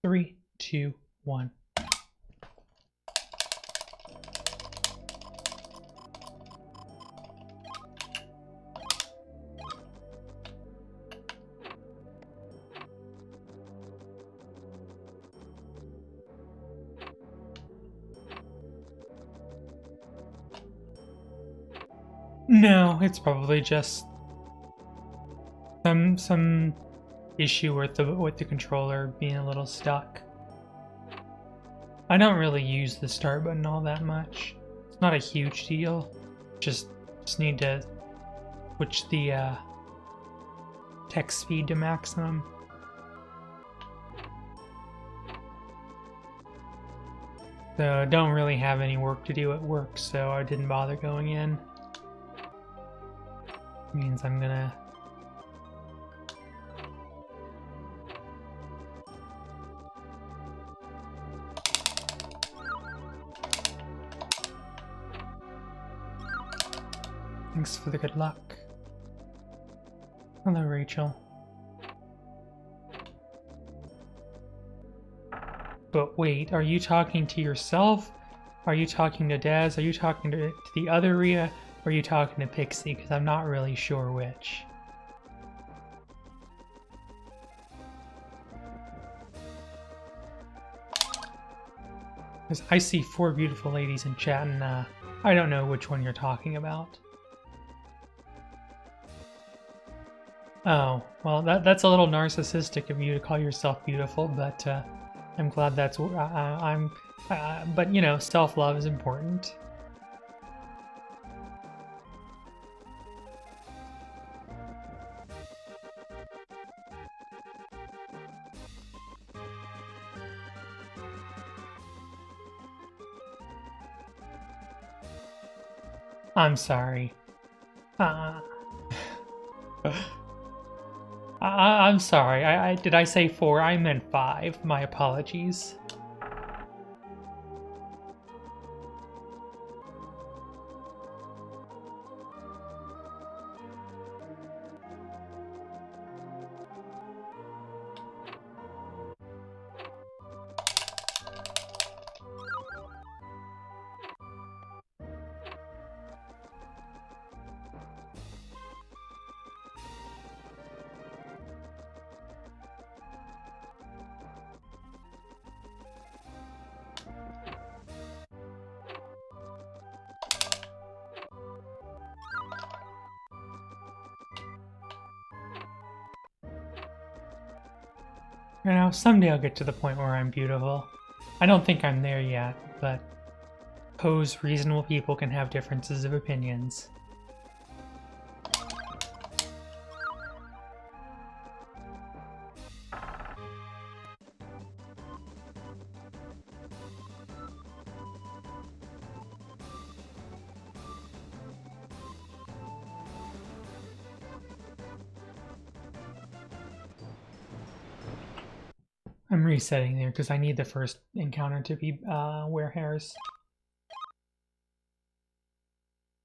3, 2, 1. No, it's probably just some issue with the controller being a little stuck. I don't really use the start button all that much. It's not a huge deal. Just need to switch the text speed to maximum. So I don't really have any work to do at work, so I didn't bother going in. Means I'm gonna Thanks for the good luck. Hello, Rachel. But wait, are you talking to yourself? Are you talking to Dez? Are you talking to the other Rhea? Or are you talking to Pixie? Because I'm not really sure which. Because I see 4 beautiful ladies in chat, and I don't know which one you're talking about. Oh, well, that's a little narcissistic of you to call yourself beautiful, but I'm glad that's but you know, self-love is important. I'm sorry. I'm sorry. Did I say 4? I meant 5. My apologies. You know, someday I'll get to the point where I'm beautiful. I don't think I'm there yet, but suppose reasonable people can have differences of opinions. I'm resetting there because I need the first encounter to be wear hairs.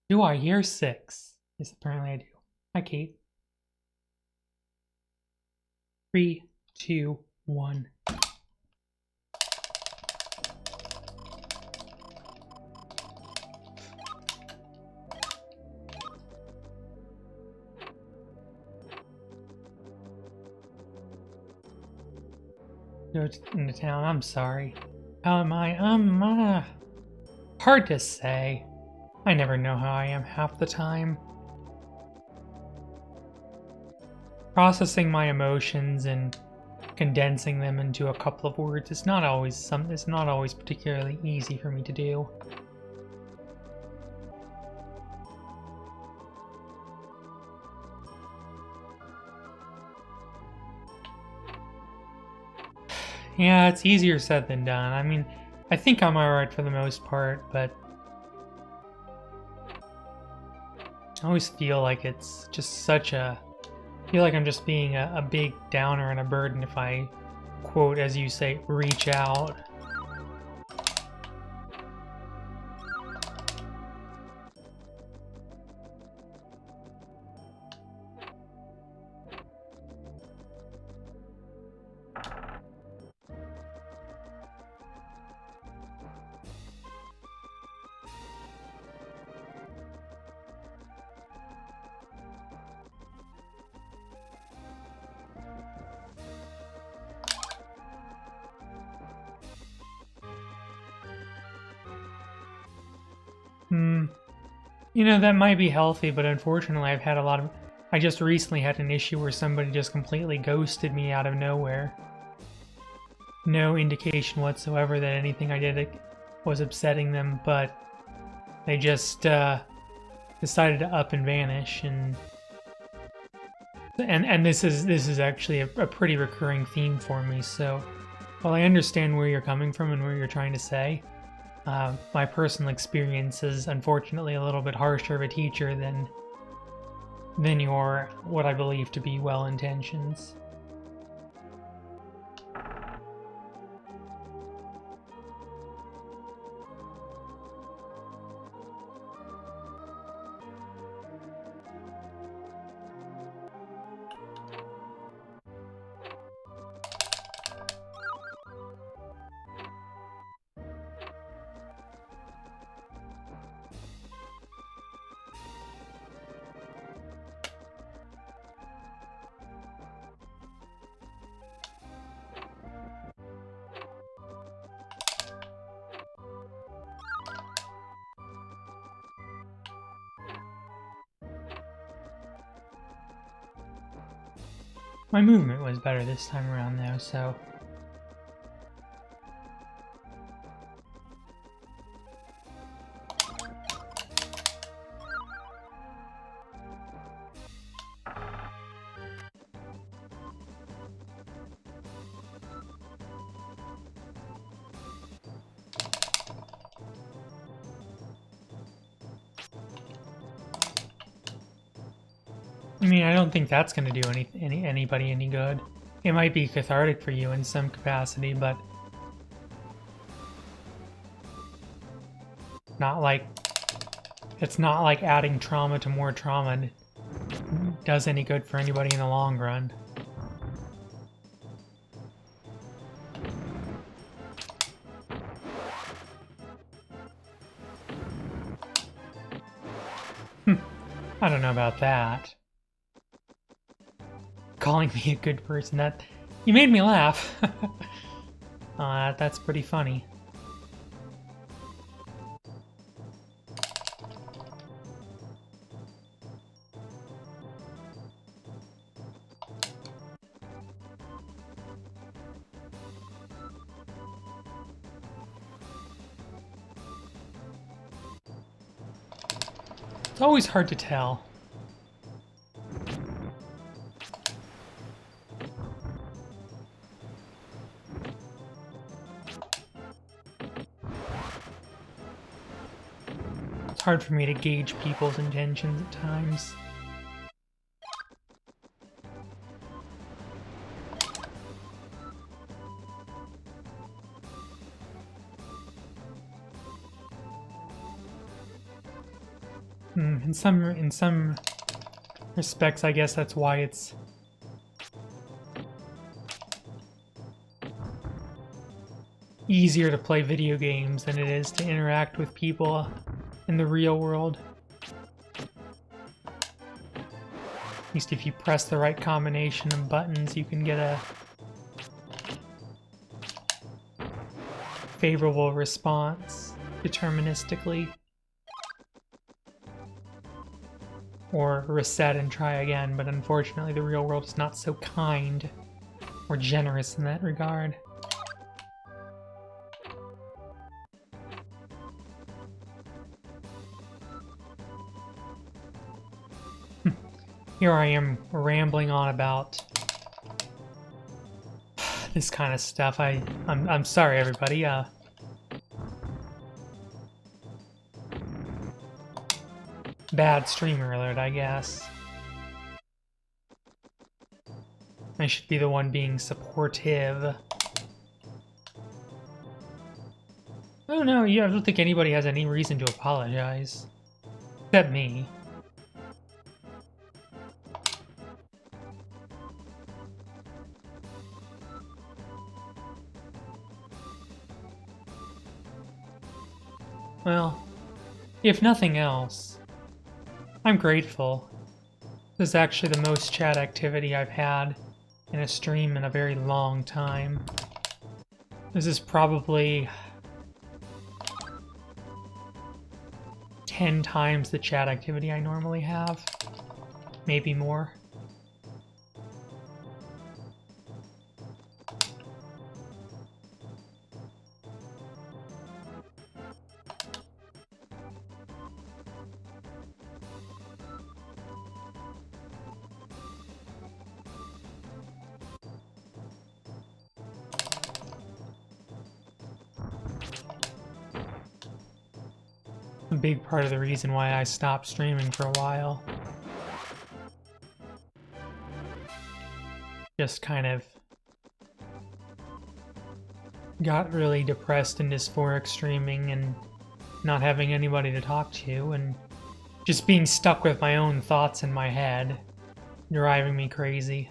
Do I hear 6? Yes, apparently I do. Hi, Kate. 3, 2, 1. Go into town. I'm sorry. How am I? Hard to say. I never know how I am half the time. Processing my emotions and condensing them into a couple of words is not always particularly easy for me to do. Yeah, it's easier said than done. I mean, I think I'm alright for the most part, but I always feel like it's just such a... I feel like I'm just being a big downer and a burden if I, quote, as you say, reach out. Hmm. You know, that might be healthy, but unfortunately I've had a lot of... I just recently had an issue where somebody just completely ghosted me out of nowhere. No indication whatsoever that anything I did was upsetting them, but they just decided to up and vanish, and this is actually a pretty recurring theme for me. So while I understand where you're coming from and where you're trying to say, my personal experience is unfortunately a little bit harsher of a teacher than your what I believe to be well intentions. My movement was better this time around though, so... I mean, I don't think that's going to do anybody any good. It might be cathartic for you in some capacity, but not like it's not like adding trauma to more trauma does any good for anybody in the long run. I don't know about that. Calling me a good person, that... You made me laugh. That's pretty funny. It's always hard to tell. It's hard for me to gauge people's intentions at times. In some respects, I guess that's why it's easier to play video games than it is to interact with people in the real world. At least if you press the right combination of buttons, you can get a favorable response deterministically. Or reset and try again, but unfortunately the real world is not so kind or generous in that regard. Here I am rambling on about this kind of stuff. I'm sorry everybody. Bad streamer alert, I guess. I should be the one being supportive. Oh no, yeah, I don't think anybody has any reason to apologize. Except me. Well, if nothing else, I'm grateful. This is actually the most chat activity I've had in a stream in a very long time. This is probably 10 times the chat activity I normally have. Maybe more. A big part of the reason why I stopped streaming for a while. Just kind of got really depressed and dysphoric streaming and not having anybody to talk to and just being stuck with my own thoughts in my head, driving me crazy.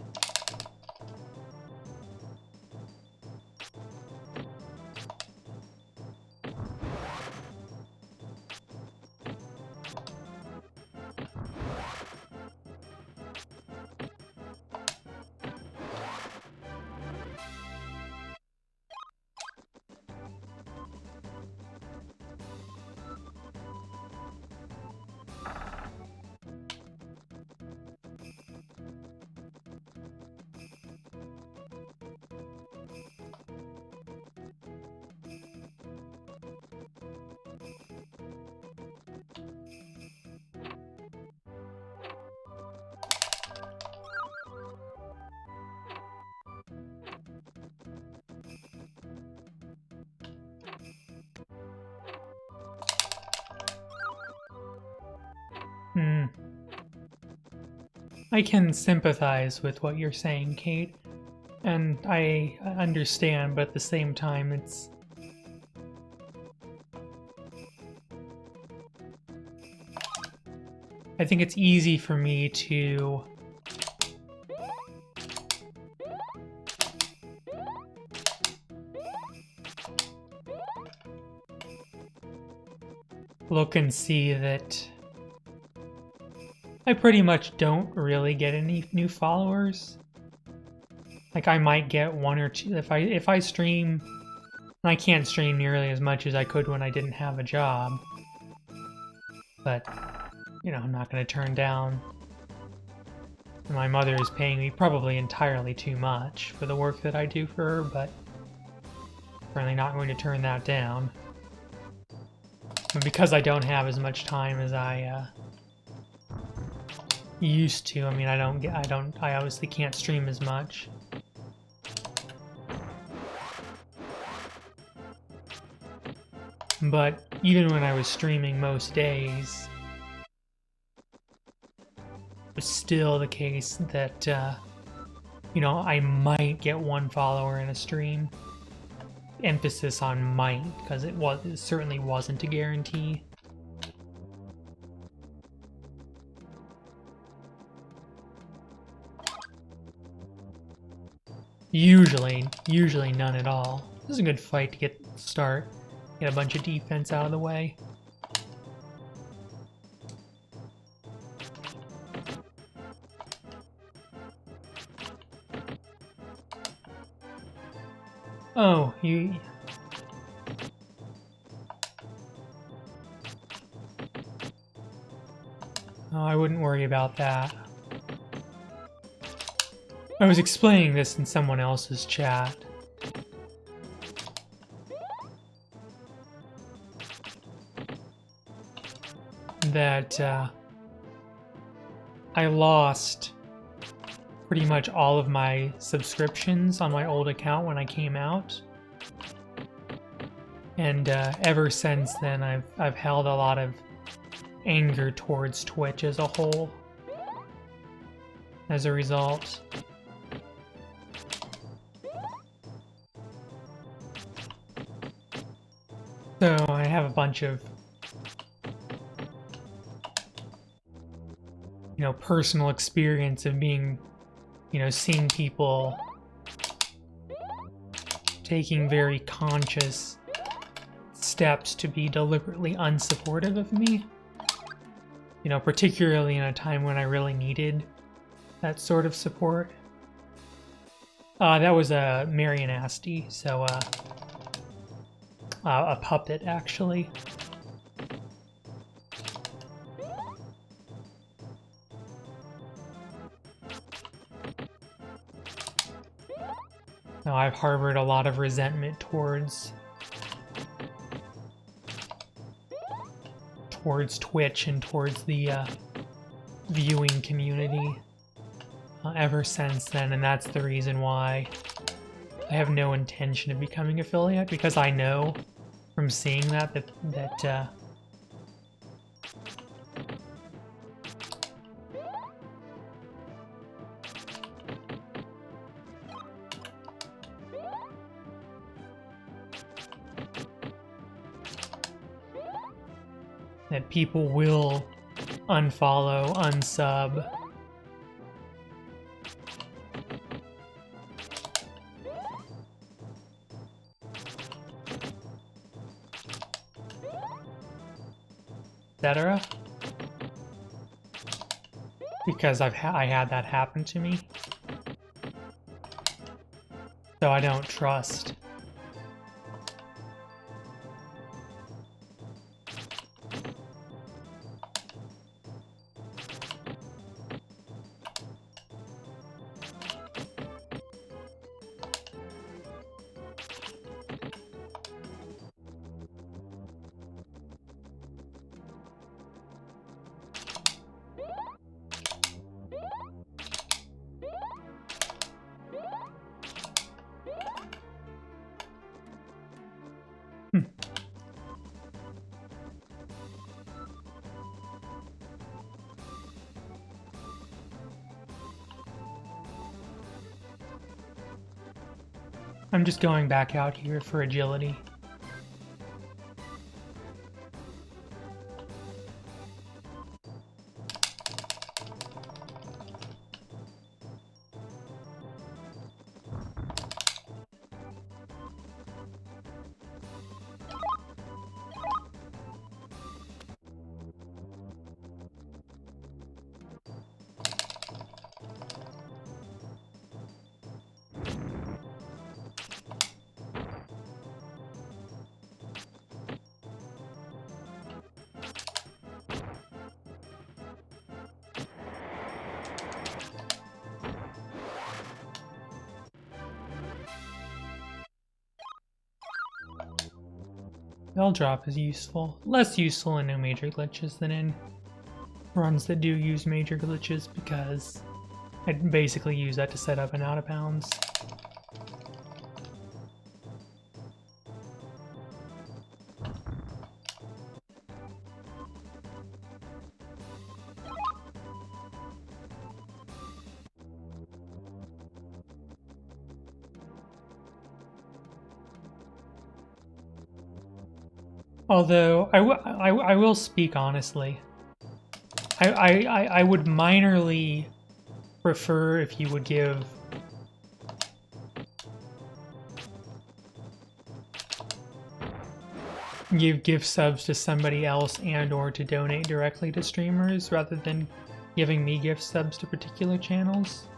I can sympathize with what you're saying, Kate, and I understand, but at the same time, I think it's easy for me to look and see that I pretty much don't really get any new followers. Like I might get one or two if I stream, and I can't stream nearly as much as I could when I didn't have a job. But you know, I'm not going to turn down. My mother is paying me probably entirely too much for the work that I do for her, but certainly not going to turn that down. But because I don't have as much time as I used to, I mean, I obviously can't stream as much. But even when I was streaming most days, it was still the case that, you know, I might get one follower in a stream. Emphasis on might, because it certainly wasn't a guarantee. Usually none at all. This is a good fight to get a bunch of defense out of the way. Oh, Oh, I wouldn't worry about that. I was explaining this in someone else's chat. That I lost pretty much all of my subscriptions on my old account when I came out. And ever since then, I've held a lot of anger towards Twitch as a whole. As a result. So I have a bunch of, you know, personal experience of being, you know, seeing people taking very conscious steps to be deliberately unsupportive of me. You know, particularly in a time when I really needed that sort of support. That was a Marianasti, so a puppet, actually. Now, I've harbored a lot of resentment towards Twitch and towards the viewing community ever since then, and that's the reason why I have no intention of becoming affiliate, because I know from seeing that that people will unfollow, unsub. Etc. Because I had that happen to me. So I don't trust. I'm just going back out here for agility. Bell drop is useful. Less useful in no major glitches than in runs that do use major glitches, because I basically use that to set up an out of bounds. Although I will speak honestly, I would minorly prefer if you would give gift subs to somebody else and or to donate directly to streamers rather than giving me gift subs to particular channels.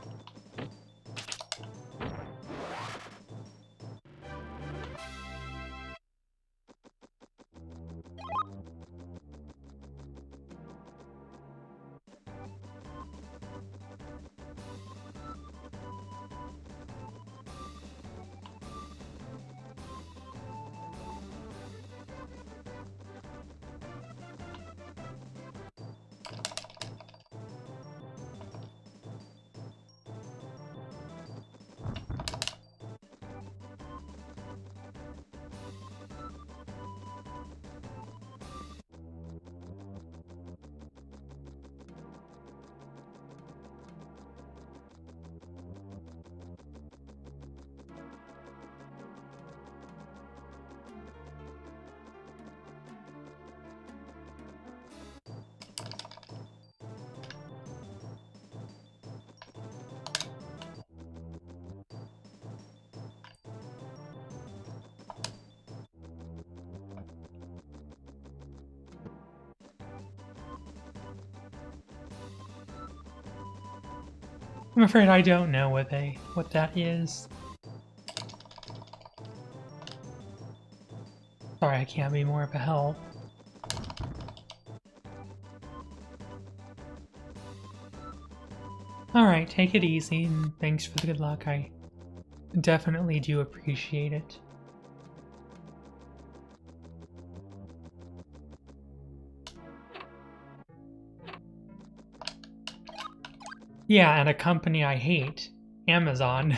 I'm afraid I don't know what that is. Sorry, I can't be more of a help. Alright, take it easy, and thanks for the good luck. I definitely do appreciate it. Yeah, and a company I hate, Amazon.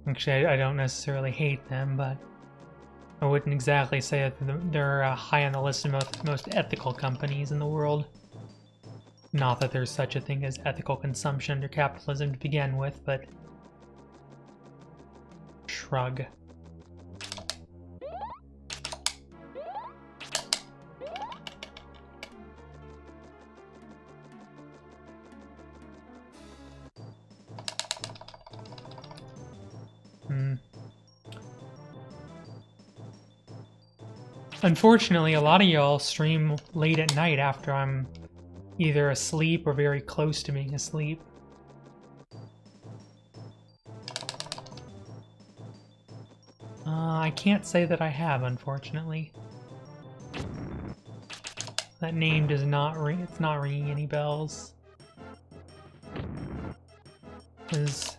Actually, I don't necessarily hate them, but I wouldn't exactly say that they're high on the list of most ethical companies in the world. Not that there's such a thing as ethical consumption under capitalism to begin with, but shrug. Unfortunately, a lot of y'all stream late at night after I'm either asleep or very close to being asleep. I can't say that I have, unfortunately. That name does not ring. It's not ringing any bells. 'Cause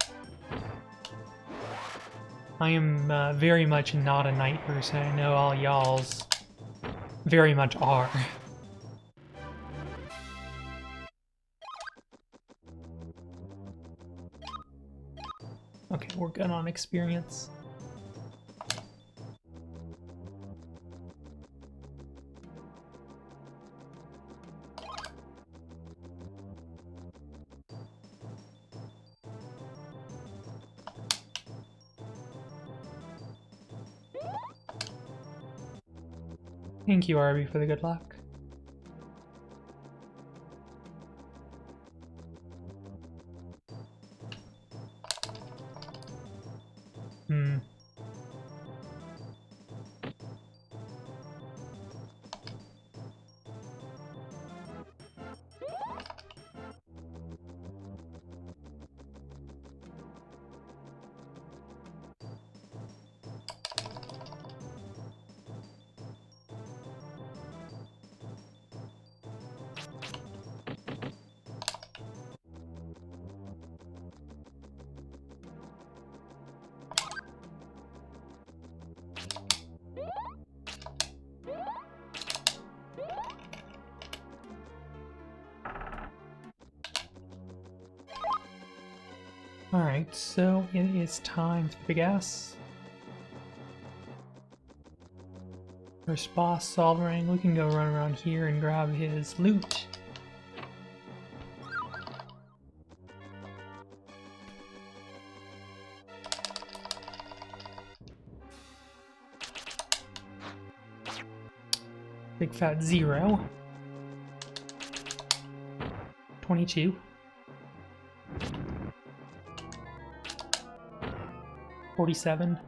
I am very much not a night person. I know all y'all's very much are. Okay, we're good on experience. Thank you, Arby, for the good luck. Alright, so it is time for the big ass. First boss, Solvarang. We can go run around here and grab his loot. Big fat 0. 22. 47.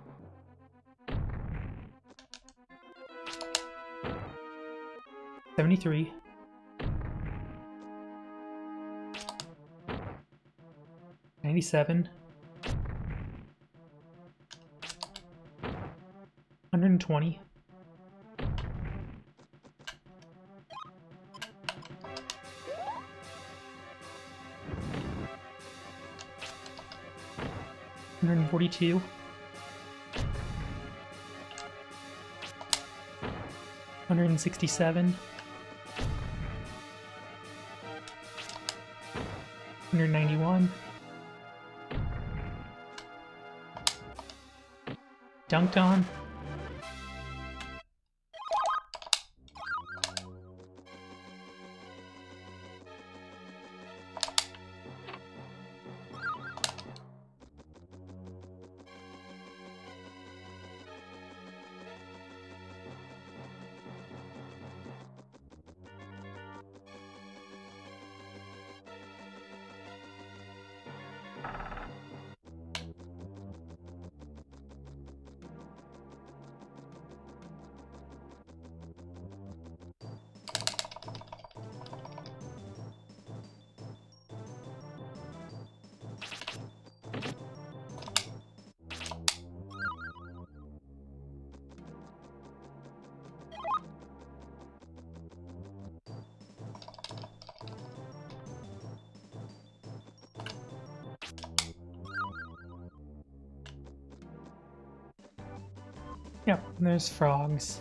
73. 97. 120. 142. 167. 191. Dunked on. Yep, there's frogs.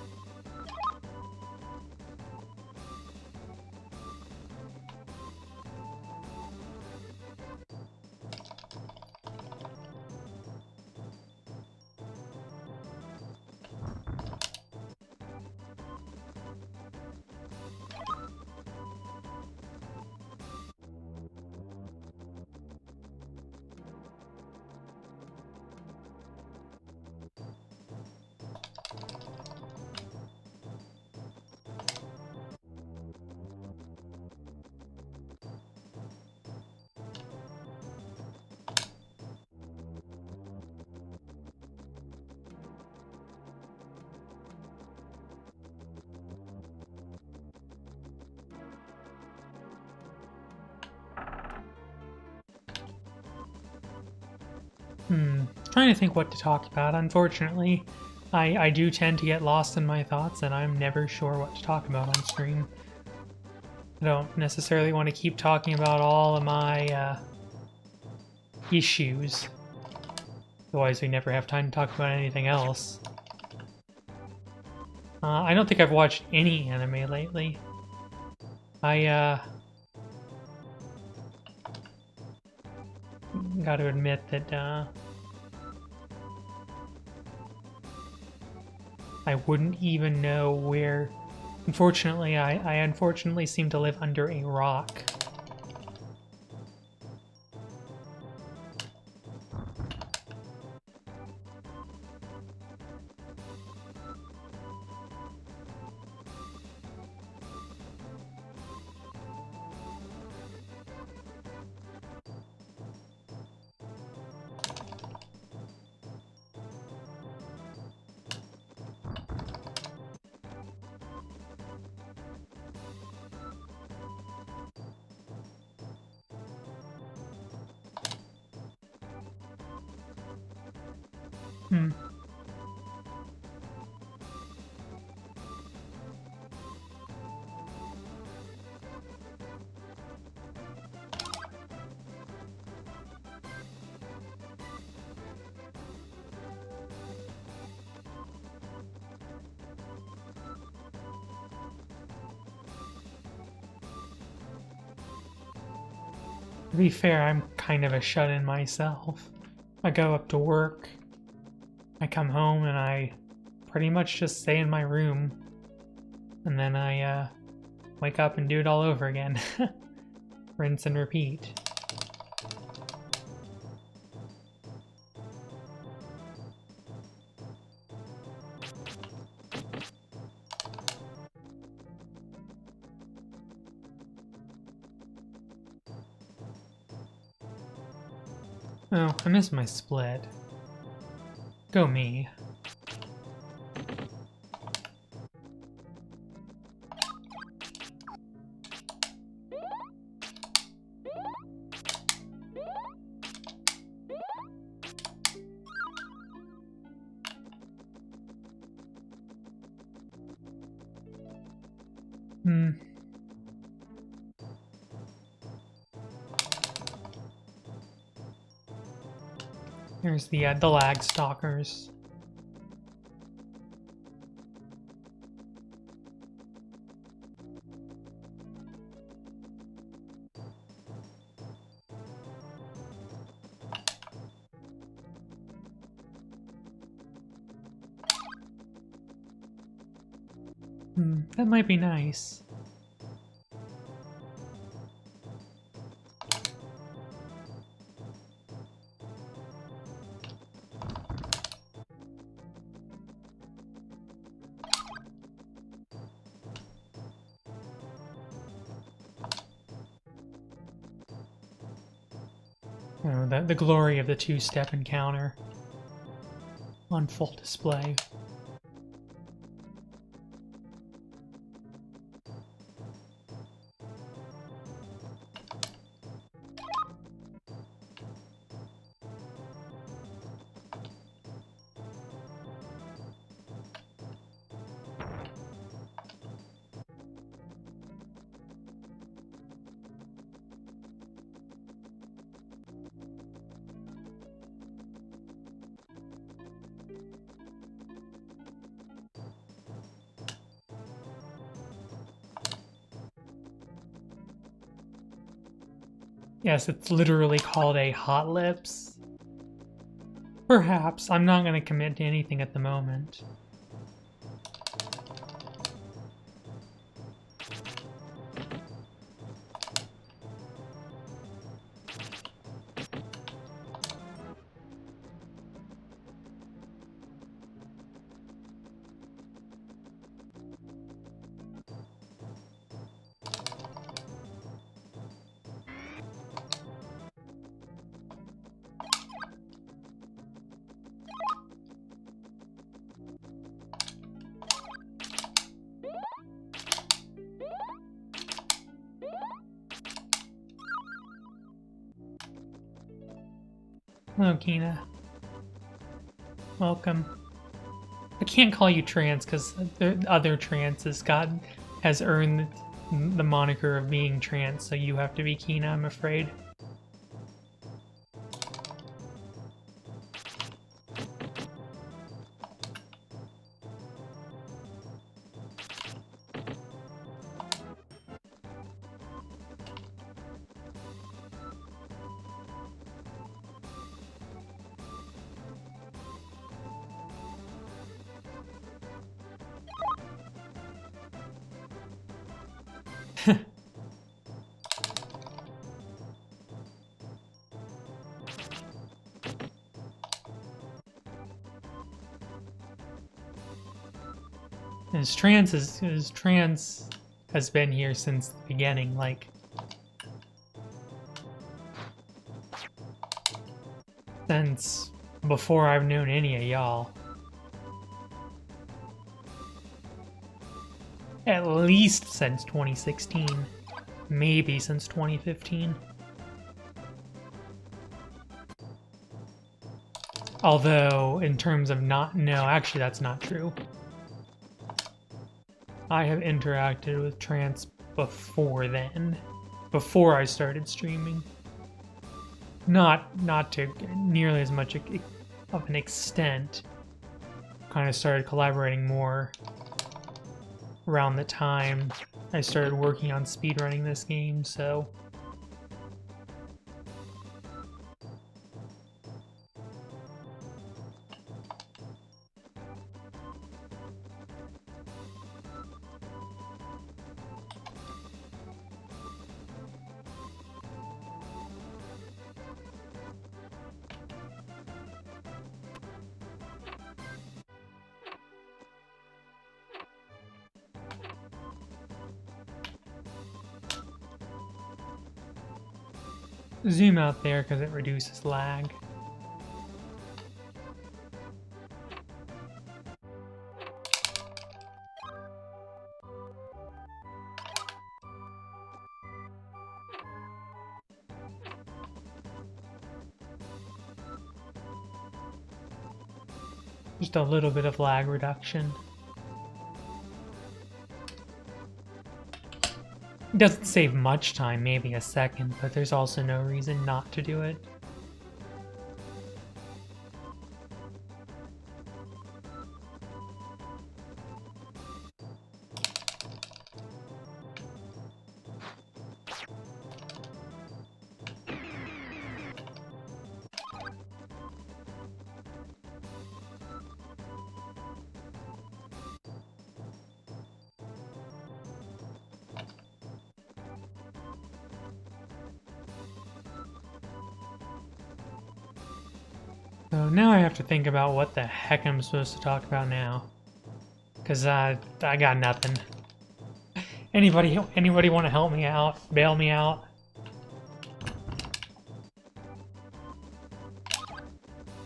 Trying to think what to talk about. Unfortunately, I do tend to get lost in my thoughts, and I'm never sure what to talk about on stream. I don't necessarily want to keep talking about all of my issues. Otherwise, we never have time to talk about anything else. I don't think I've watched any anime lately. I got to admit that I wouldn't even know where. Unfortunately, I unfortunately seem to live under a rock. Hmm. To be fair, I'm kind of a shut-in myself. I go up to work, I come home, and I pretty much just stay in my room. And then I wake up and do it all over again. Rinse and repeat. Oh, I missed my split. Go me. Hmm. Here's the lag stalkers. That might be nice. Oh, the glory of the two-step encounter on full display. Yes, it's literally called a Hot Lips. Perhaps. I'm not going to commit to anything at the moment. Hello, Kina. Welcome. I can't call you trans because the other trans has earned the moniker of being trans, so you have to be Kina, I'm afraid. His trans has been here since the beginning, like since before I've known any of y'all. At least since 2016, maybe since 2015. Although, in terms of no, actually that's not true. I have interacted with trans before then, before I started streaming. Not to nearly as much of an extent. Kind of started collaborating more around the time I started working on speedrunning this game, so... Zoom out there because it reduces lag. Just a little bit of lag reduction. It doesn't save much time, maybe a second, but there's also no reason not to do it. So now I have to think about what the heck I'm supposed to talk about now. Because I got nothing. Anybody want to help me out? Bail me out?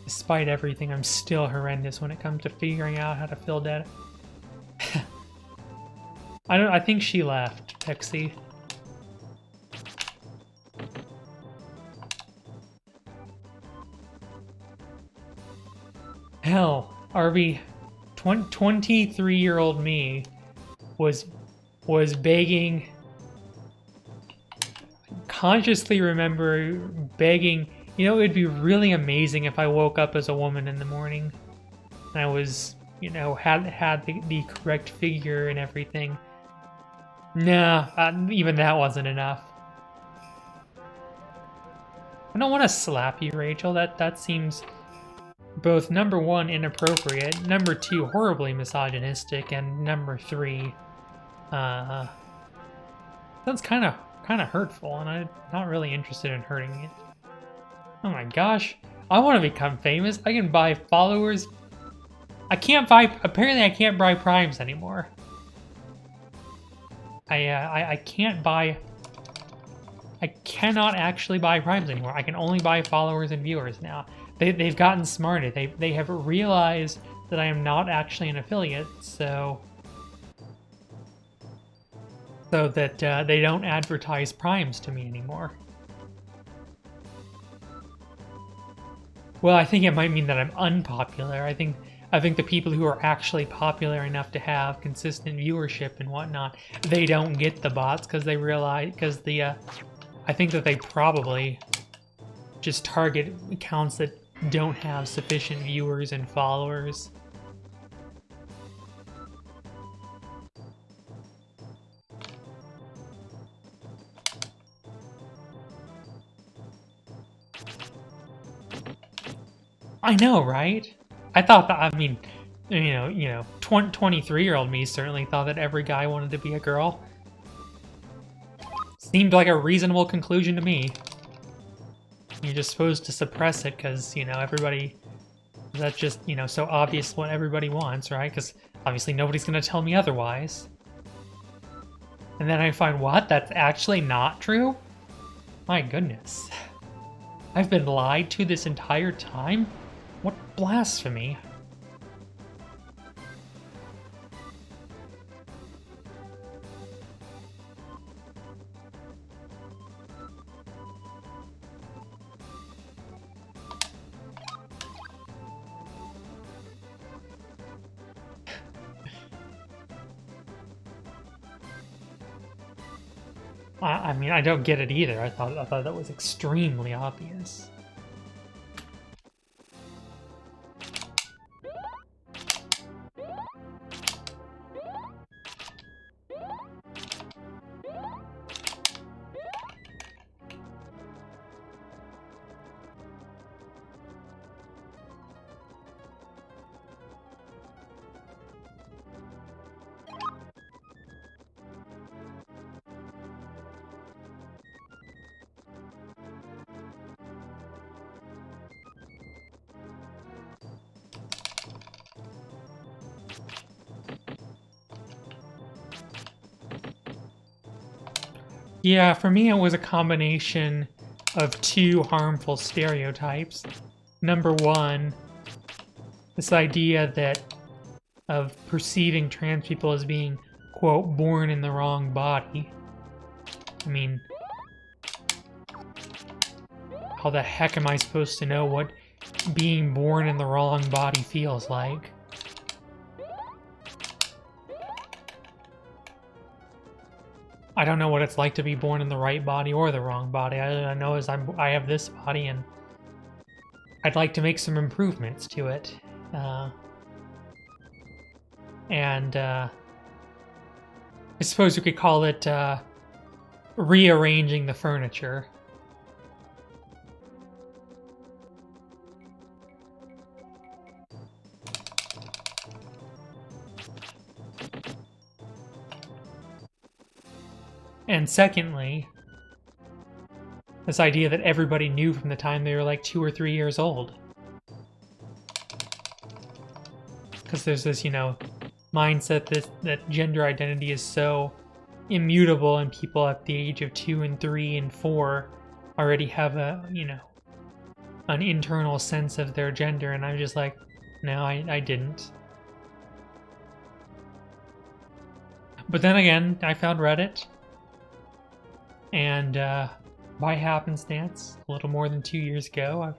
Despite everything, I'm still horrendous when it comes to figuring out how to fill data. I think she left, Pixie. Hell, RB, 23-year-old me was begging, consciously remember begging, you know, it'd be really amazing if I woke up as a woman in the morning. And I was, you know, had the correct figure and everything. Nah, even that wasn't enough. I don't want to slap you, Rachel. That seems both number one, inappropriate, number two, horribly misogynistic, and number three, sounds kind of hurtful, and I'm not really interested in hurting it. Oh my gosh, I want to become famous. I can buy followers. Apparently I can't buy primes anymore. I can't buy, I cannot actually buy primes anymore. I can only buy followers and viewers now. They've gotten smarter. They have realized that I am not actually an affiliate, so that they don't advertise primes to me anymore. Well, I think it might mean that I'm unpopular. I think the people who are actually popular enough to have consistent viewership and whatnot, they don't get the bots because they realize, I think that they probably just target accounts that don't have sufficient viewers and followers. I know, right? I thought that, I mean, 23-year-old me certainly thought that every guy wanted to be a girl. Seemed like a reasonable conclusion to me. You're just supposed to suppress it because, everybody... That's just, so obvious what everybody wants, right? Because obviously nobody's going to tell me otherwise. And then I find, what? That's actually not true? My goodness. I've been lied to this entire time? What blasphemy. I mean, I don't get it either. I thought that was extremely obvious. Yeah, for me it was a combination of two harmful stereotypes. Number one, this idea of perceiving trans people as being, quote, born in the wrong body. I mean, how the heck am I supposed to know what being born in the wrong body feels like? I don't know what it's like to be born in the right body or the wrong body. I know is I have this body and I'd like to make some improvements to it. I suppose you could call it rearranging the furniture. And secondly, this idea that everybody knew from the time they were like 2 or 3 years old. Because there's this, mindset that gender identity is so immutable and people at the age of 2 and 3 and 4 already have a, an internal sense of their gender. And I'm just like, no, I didn't. But then again, I found Reddit. And by happenstance, a little more than 2 years ago,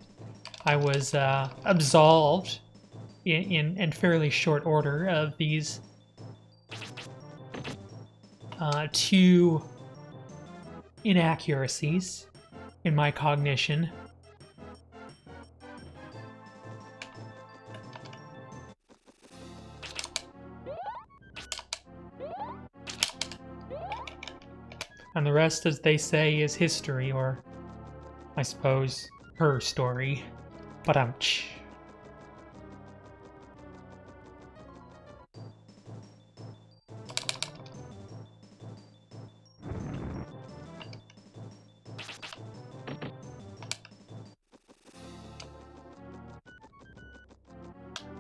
I was absolved in fairly short order of these two inaccuracies in my cognition. And the rest, as they say, is history, or I suppose, her story. But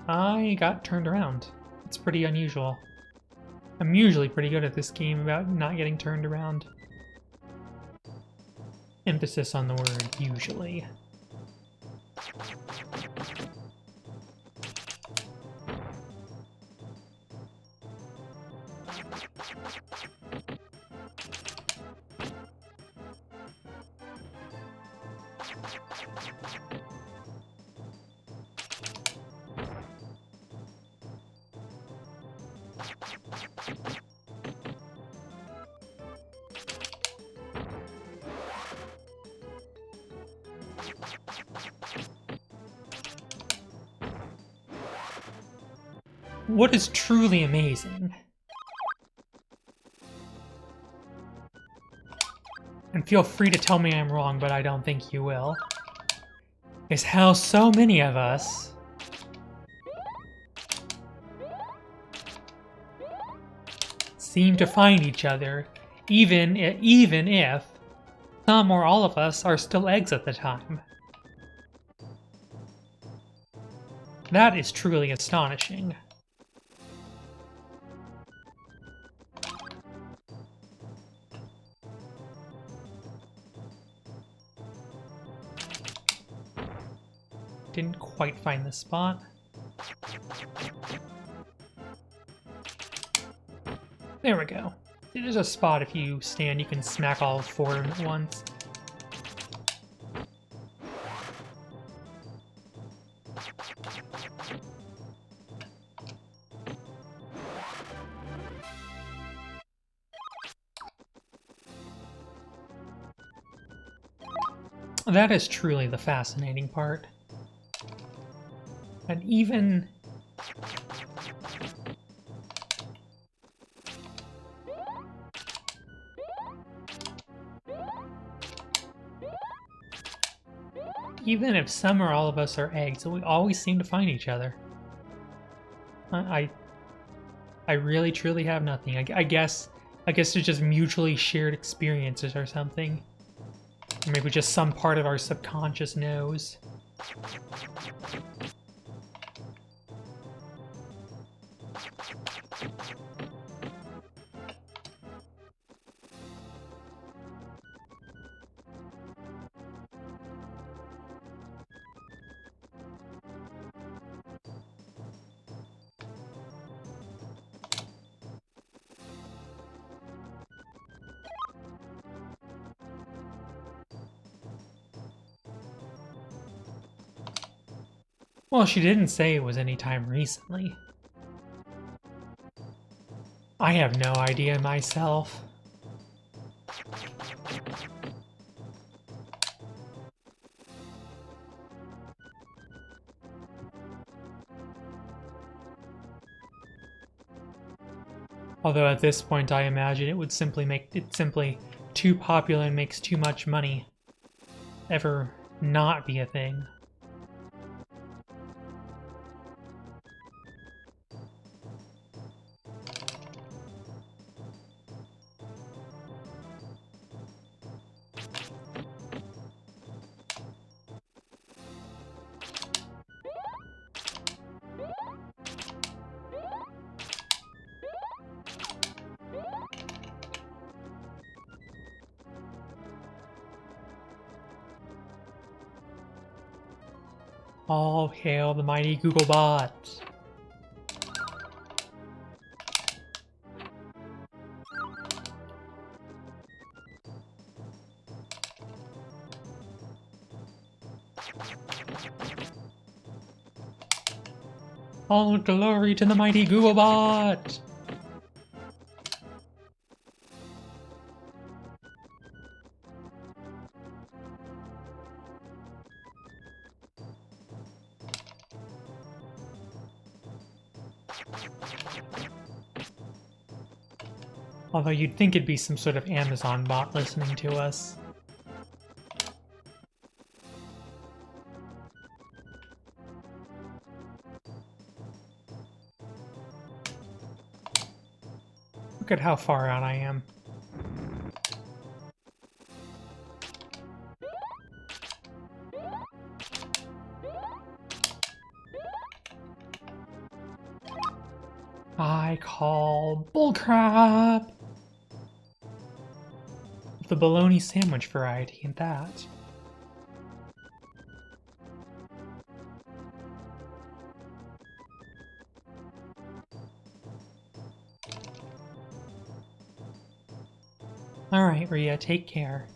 I got turned around. It's pretty unusual. I'm usually pretty good at this game about not getting turned around. Emphasis on the word usually. What is truly amazing, and feel free to tell me I'm wrong, but I don't think you will, is how so many of us seem to find each other, even if some or all of us are still eggs at the time. That is truly astonishing. Didn't quite find the spot. There we go. There's a spot if you stand, you can smack all four of them at once. That is truly the fascinating part. And even if some or all of us are eggs, we always seem to find each other. I really truly have nothing. I guess it's just mutually shared experiences or something. Or maybe just some part of our subconscious knows. Well, she didn't say it was any time recently. I have no idea myself. Although at this point I imagine it would simply make it simply too popular and makes too much money. Ever not be a thing. All hail the mighty Googlebot. All glory to the mighty Googlebot. Although you'd think it'd be some sort of Amazon bot listening to us. Look at how far out I am. I call bullcrap! The bologna sandwich variety and that. Alright, Rhea, take care.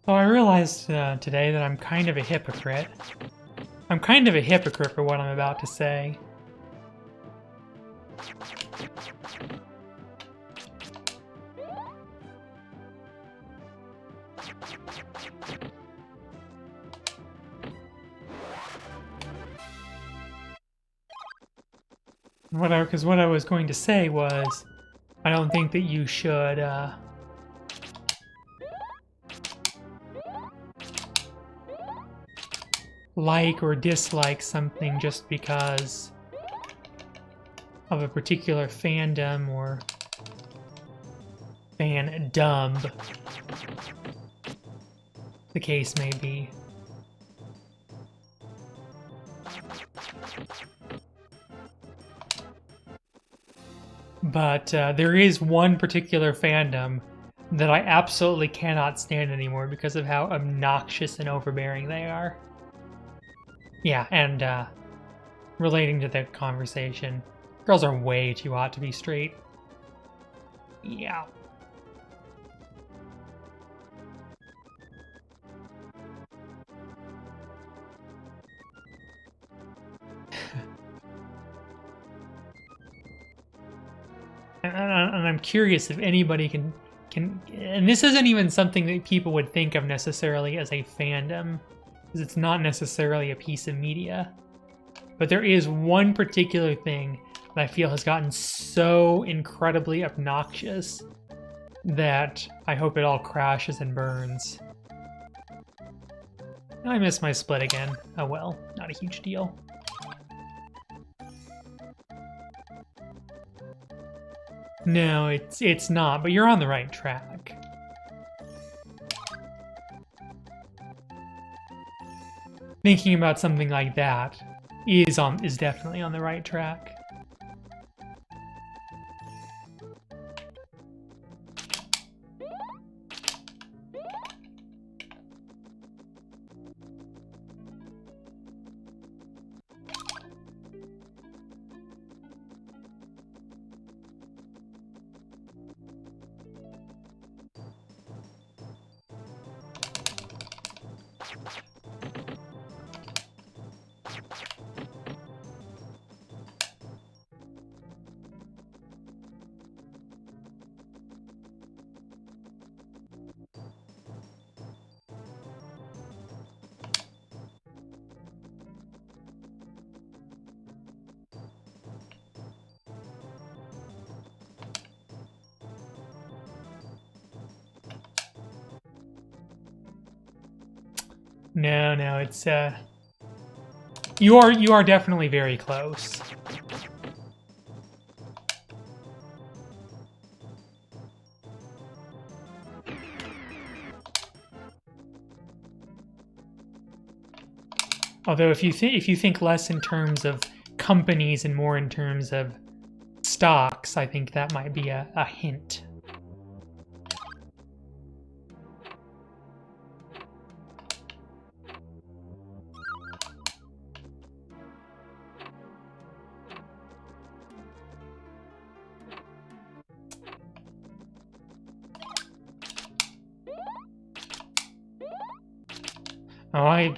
So I realized today that I'm kind of a hypocrite. I'm kind of a hypocrite for what I'm about to say. Because what I was going to say was, I don't think that you should like or dislike something just because of a particular fandom or fandom, the case may be. But there is one particular fandom that I absolutely cannot stand anymore because of how obnoxious and overbearing they are. Yeah, and relating to the conversation, girls are way too hot to be straight. Yeah. And I'm curious if anybody can, and this isn't even something that people would think of necessarily as a fandom, because it's not necessarily a piece of media. But there is one particular thing that I feel has gotten so incredibly obnoxious that I hope it all crashes and burns. I missed my split again. Oh well, not a huge deal. No, it's not, but you're on the right track. Thinking about something like that is definitely on the right track. No, it's you are definitely very close. Although if you think less in terms of companies and more in terms of stocks, I think that might be a hint. Oh, I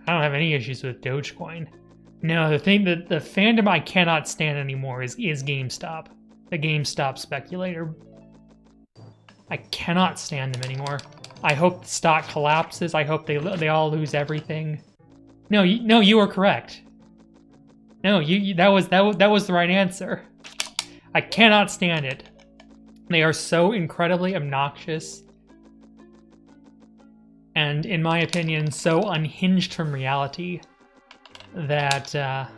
don't have any issues with Dogecoin. No, the fandom I cannot stand anymore is GameStop. The GameStop speculator. I cannot stand them anymore. I hope the stock collapses. I hope they all lose everything. No, you were correct. No, that was the right answer. I cannot stand it. They are so incredibly obnoxious. And in my opinion, so unhinged from reality that, yeah,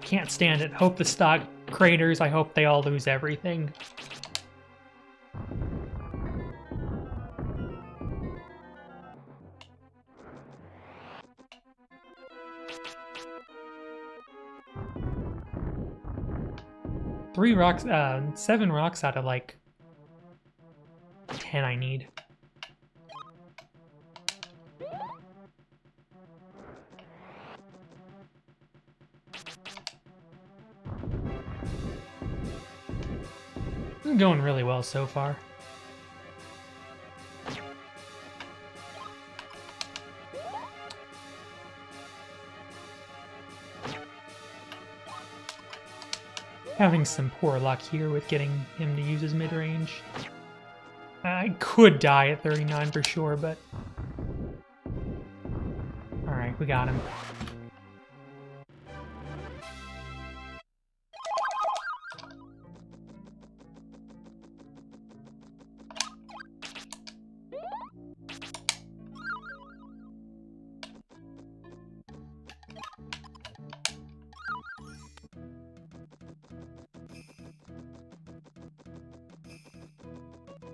can't stand it. Hope the stock craters. I hope they all lose everything. Seven rocks out of like 10 I need. Going really well so far. Having some poor luck here with getting him to use his mid-range. I could die at 39 for sure, but... Alright, we got him.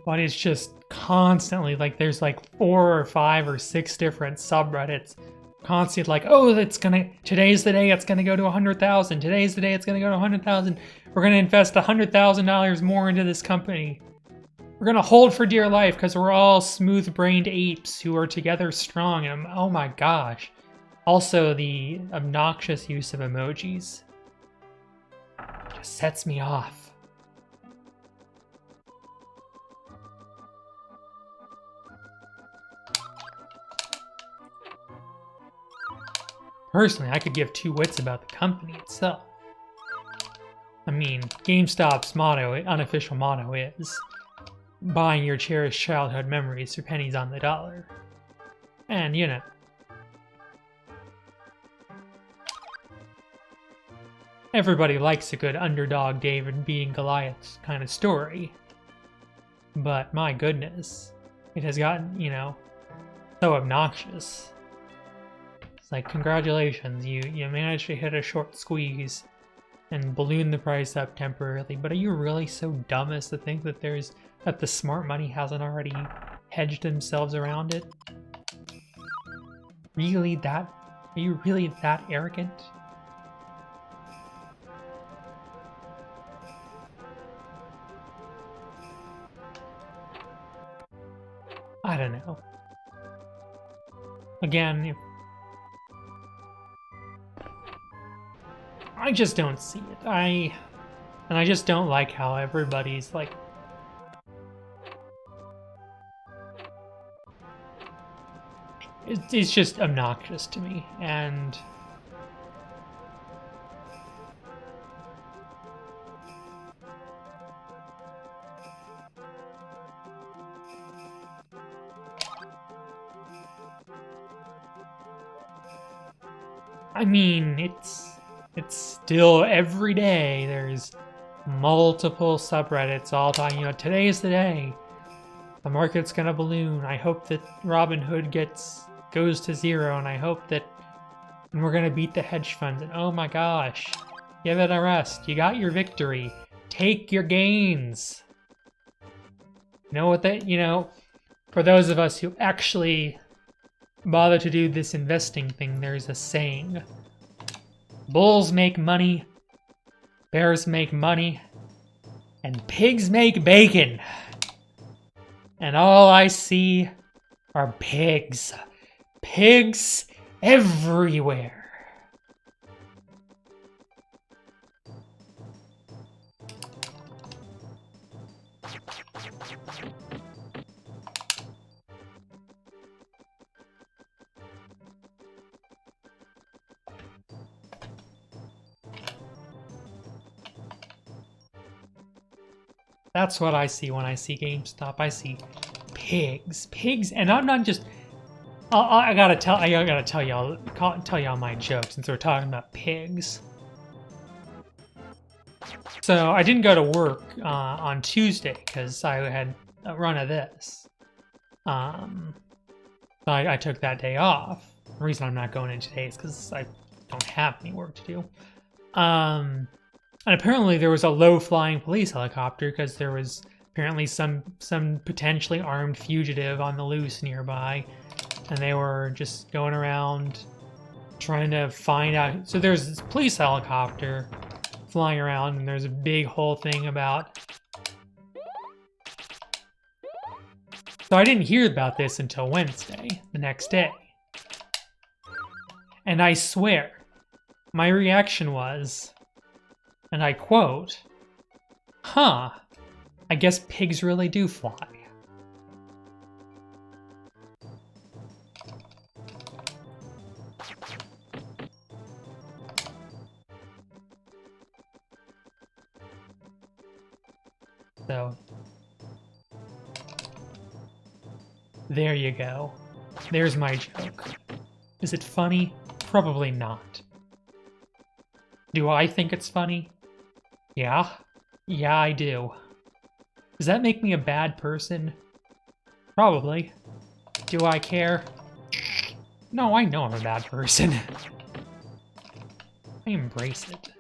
But it's just constantly, like, there's like 4 or 5 or 6 different subreddits. Constantly like, oh, today's the day it's gonna go to 100,000. Today's the day it's gonna go to 100,000. We're gonna invest $100,000 more into this company. We're gonna hold for dear life because we're all smooth-brained apes who are together strong. And oh my gosh. Also, the obnoxious use of emojis just sets me off. Personally, I could give 2 wits about the company itself. I mean, GameStop's unofficial motto is buying your cherished childhood memories for pennies on the dollar. And, you know, everybody likes a good underdog David beating Goliath kind of story. But my goodness, it has gotten, so obnoxious. Like, congratulations, you managed to hit a short squeeze and balloon the price up temporarily, but are you really so dumb as to think that the smart money hasn't already hedged themselves around it? Are you really that arrogant? I don't know. Again, I just don't see it. I just don't like how everybody's like... It's just obnoxious to me, and... I mean, it's still every day there's multiple subreddits all talking about today's the day. The market's gonna balloon. I hope that Robinhood goes to zero, and I hope that we're gonna beat the hedge funds. And oh my gosh, give it a rest. You got your victory. Take your gains. You know what that, for those of us who actually bother to do this investing thing, there's a saying. Bulls make money, bears make money, and pigs make bacon. And all I see are pigs. Pigs everywhere. That's what I see when I see GameStop. I see pigs, and I'm not just. I gotta tell y'all my joke since we're talking about pigs. So I didn't go to work on Tuesday because I had a run of this. So I took that day off. The reason I'm not going in today is because I don't have any work to do. And apparently there was a low-flying police helicopter because there was apparently some potentially armed fugitive on the loose nearby, and they were just going around trying to find out. So there's this police helicopter flying around, and there's a big whole thing about. So I didn't hear about this until Wednesday, the next day. And I swear, my reaction was, and I quote, "Huh, I guess pigs really do fly." So, there you go. There's my joke. Is it funny? Probably not. Do I think it's funny? Yeah. Yeah, I do. Does that make me a bad person? Probably. Do I care? No, I know I'm a bad person. I embrace it.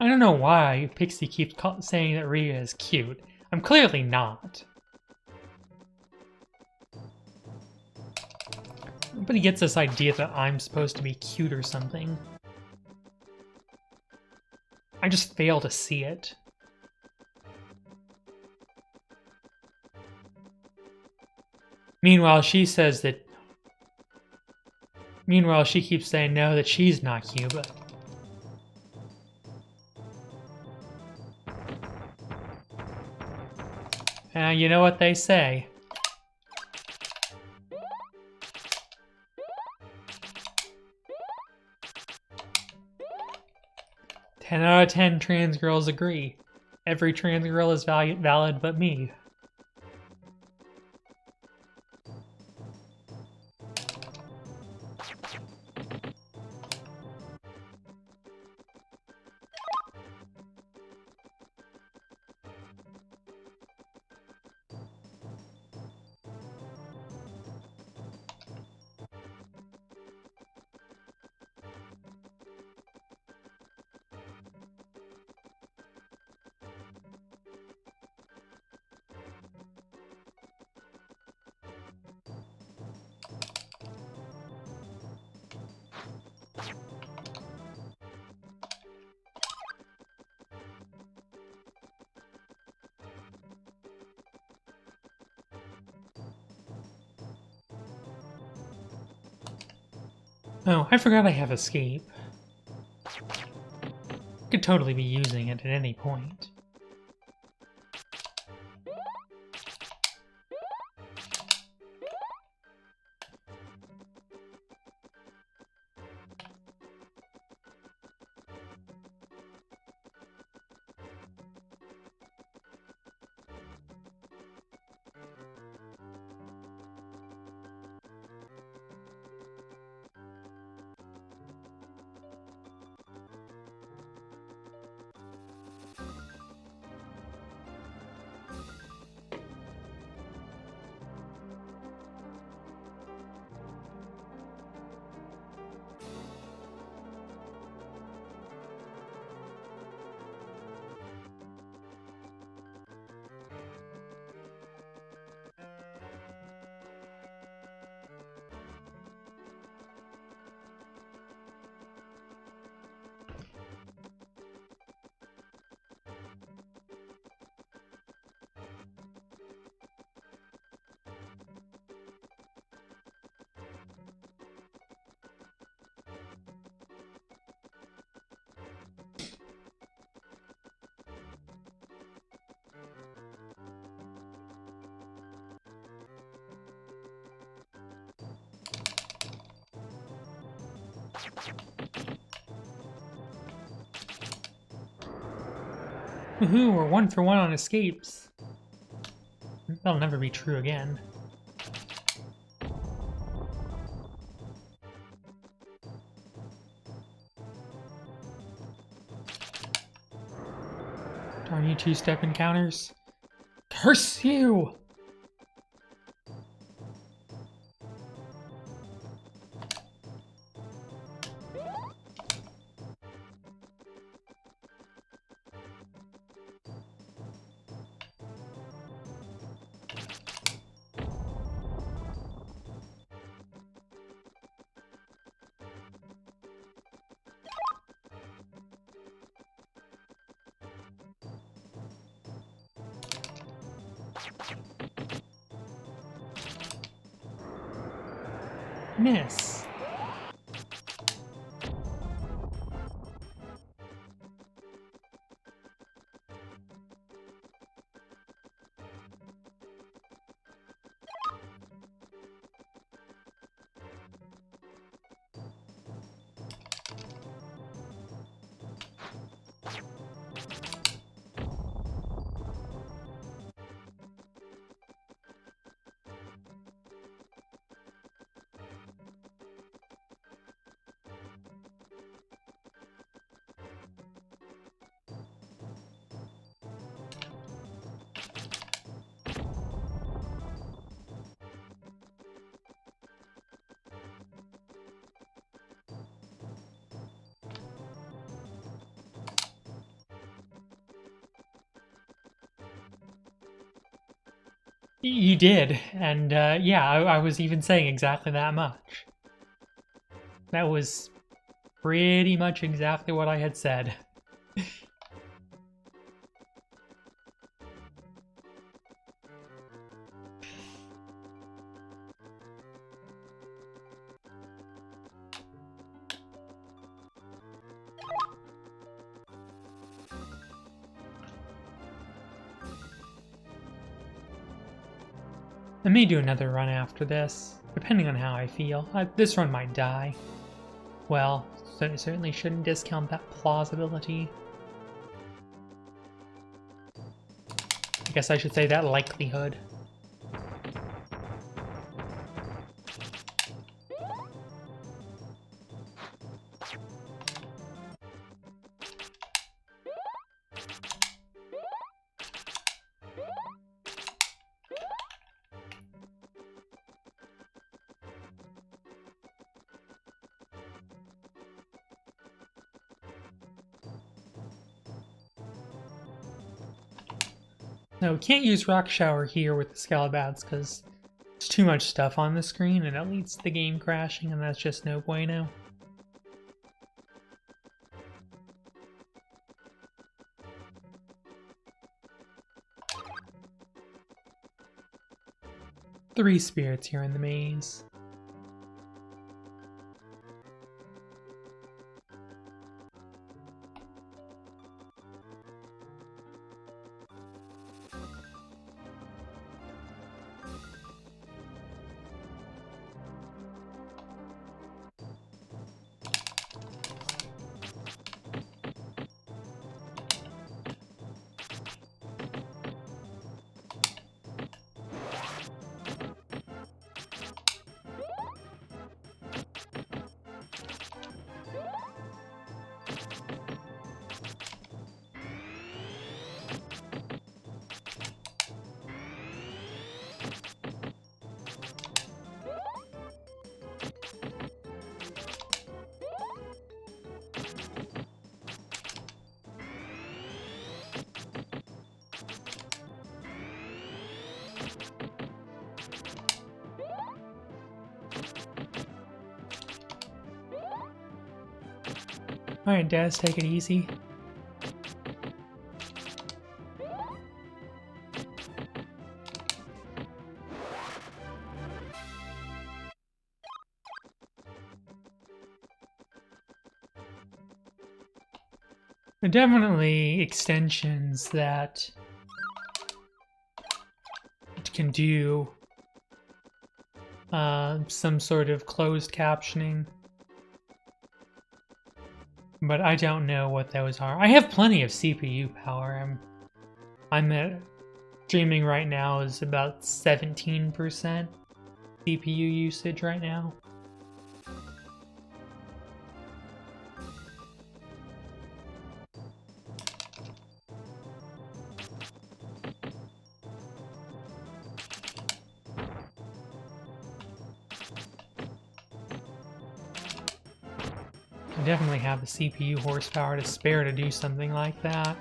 I don't know why Pixie keeps saying that Rhea is cute. I'm clearly not. Nobody gets this idea that I'm supposed to be cute or something. I just fail to see it. Meanwhile, she says that... Meanwhile, she keeps saying no, that she's not cute, but... you know what they say. "10 out of 10 trans girls agree. Every trans girl is valid but me." Oh, I forgot I have escape. Could totally be using it at any point. Woohoo, we're 1 for 1 on escapes. That'll never be true again. Darn you two-step encounters. Curse you! Miss. You did, and yeah, I was even saying exactly that much. That was pretty much exactly what I had said. I may do another run after this, depending on how I feel. This run might die. Well, certainly shouldn't discount that plausibility. I guess I should say that likelihood. No, can't use Rock Shower here with the Scalabads because there's too much stuff on the screen and it leads to the game crashing, and that's just no bueno. Three spirits here in the maze. Alright, Des, take it easy. There are definitely extensions that can do some sort of closed captioning. But I don't know what those are. I have plenty of CPU power. I'm at streaming right now is about 17% CPU usage right now. I definitely have the CPU horsepower to spare to do something like that.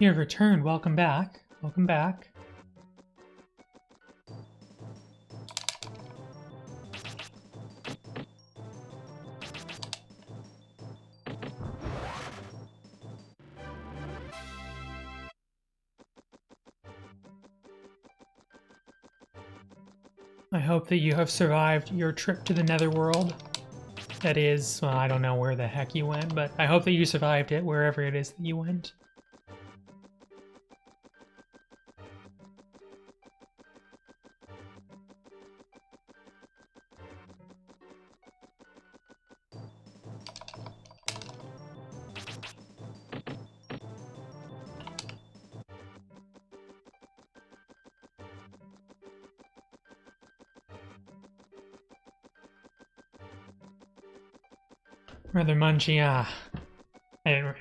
You have returned. Welcome back. Welcome back. I hope that you have survived your trip to the Netherworld. That is, well, I don't know where the heck you went, but I hope that you survived it wherever it is that you went. Rather munchy, I didn't...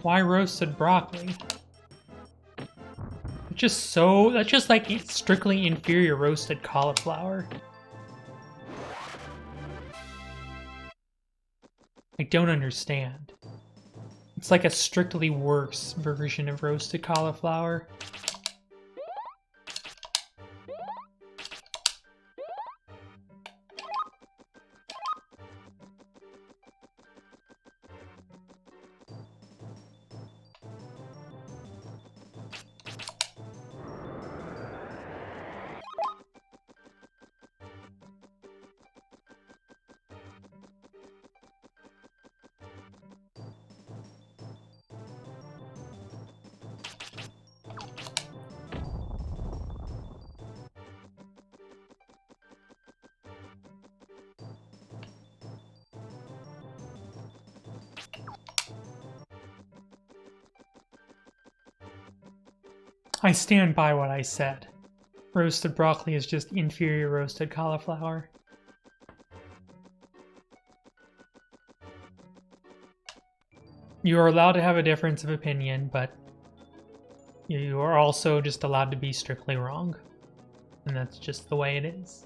Why roasted broccoli? It's just so... That's just like strictly inferior roasted cauliflower. I don't understand. It's like a strictly worse version of roasted cauliflower. I stand by what I said. Roasted broccoli is just inferior roasted cauliflower. You are allowed to have a difference of opinion, but you are also just allowed to be strictly wrong. And that's just the way it is.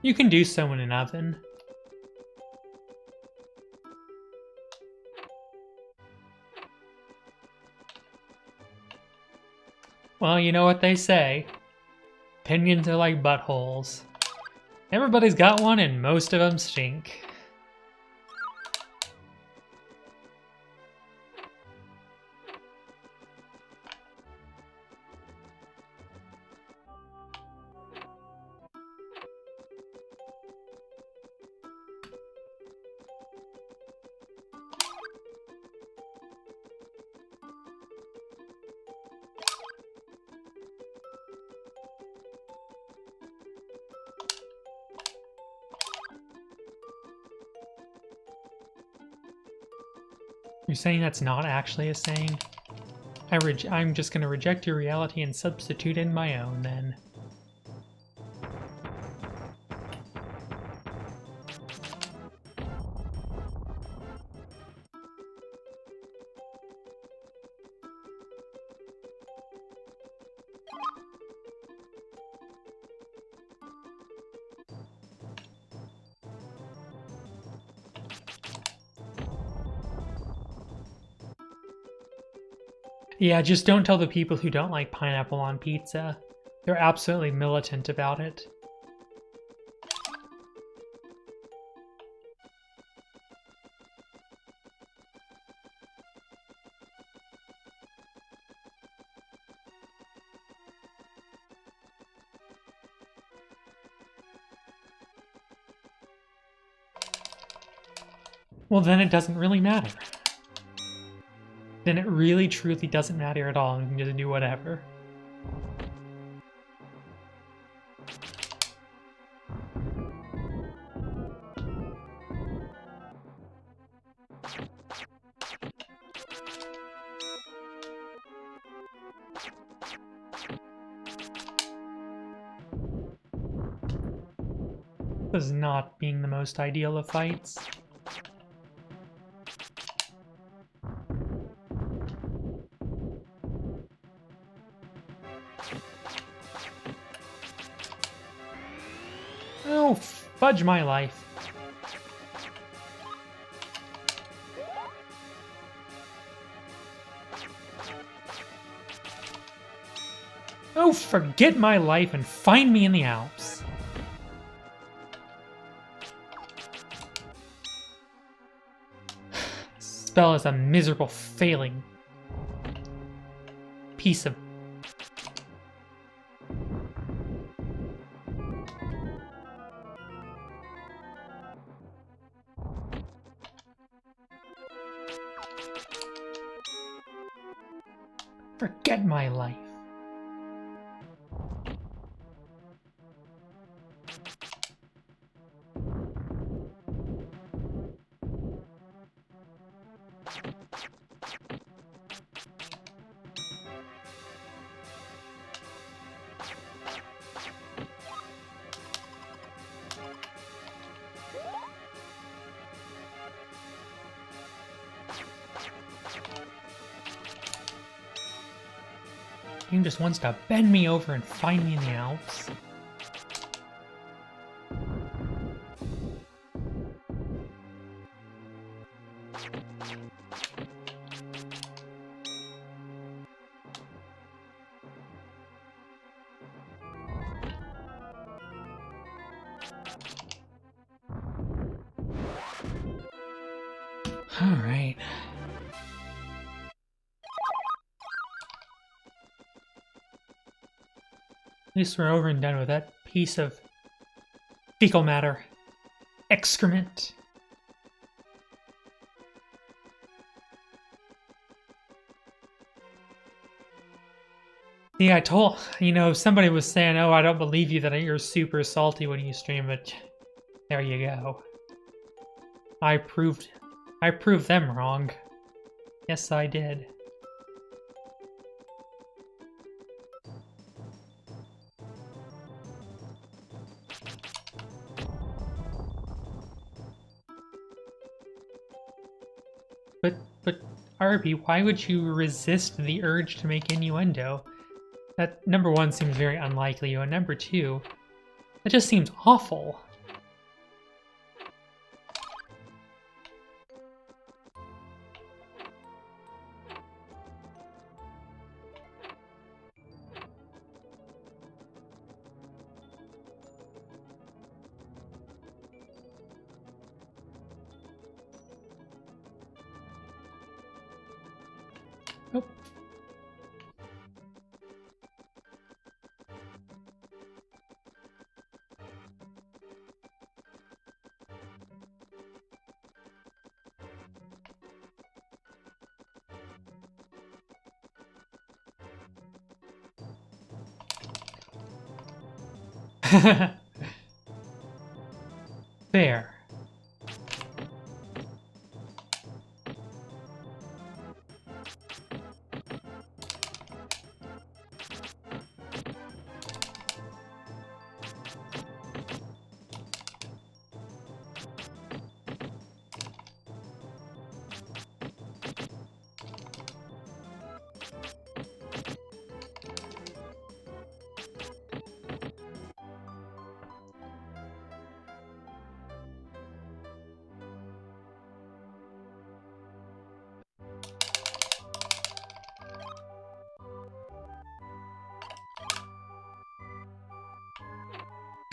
You can do so in an oven. Well, you know what they say. Opinions are like buttholes. Everybody's got one and most of them stink. You're saying that's not actually a saying? I'm just gonna reject your reality and substitute in my own, then. Yeah, just don't tell the people who don't like pineapple on pizza. They're absolutely militant about it. Well, then it doesn't really matter. Then it really truly doesn't matter at all, and we can just do whatever. This is not being the most ideal of fights. Oh, fudge my life. Oh, forget my life and find me in the Alps. Spell is a miserable failing piece of... Forget my life. Game just wants to bend me over and find me in the Alps. All right. At least we're over and done with that piece of fecal matter. Excrement. Yeah, I told, somebody was saying, oh, I don't believe you that you're super salty when you stream, but there you go. I proved them wrong. Yes, I did. But Arby, why would you resist the urge to make innuendo? That, number one, seems very unlikely, and number two, that just seems awful. Nope. Fair.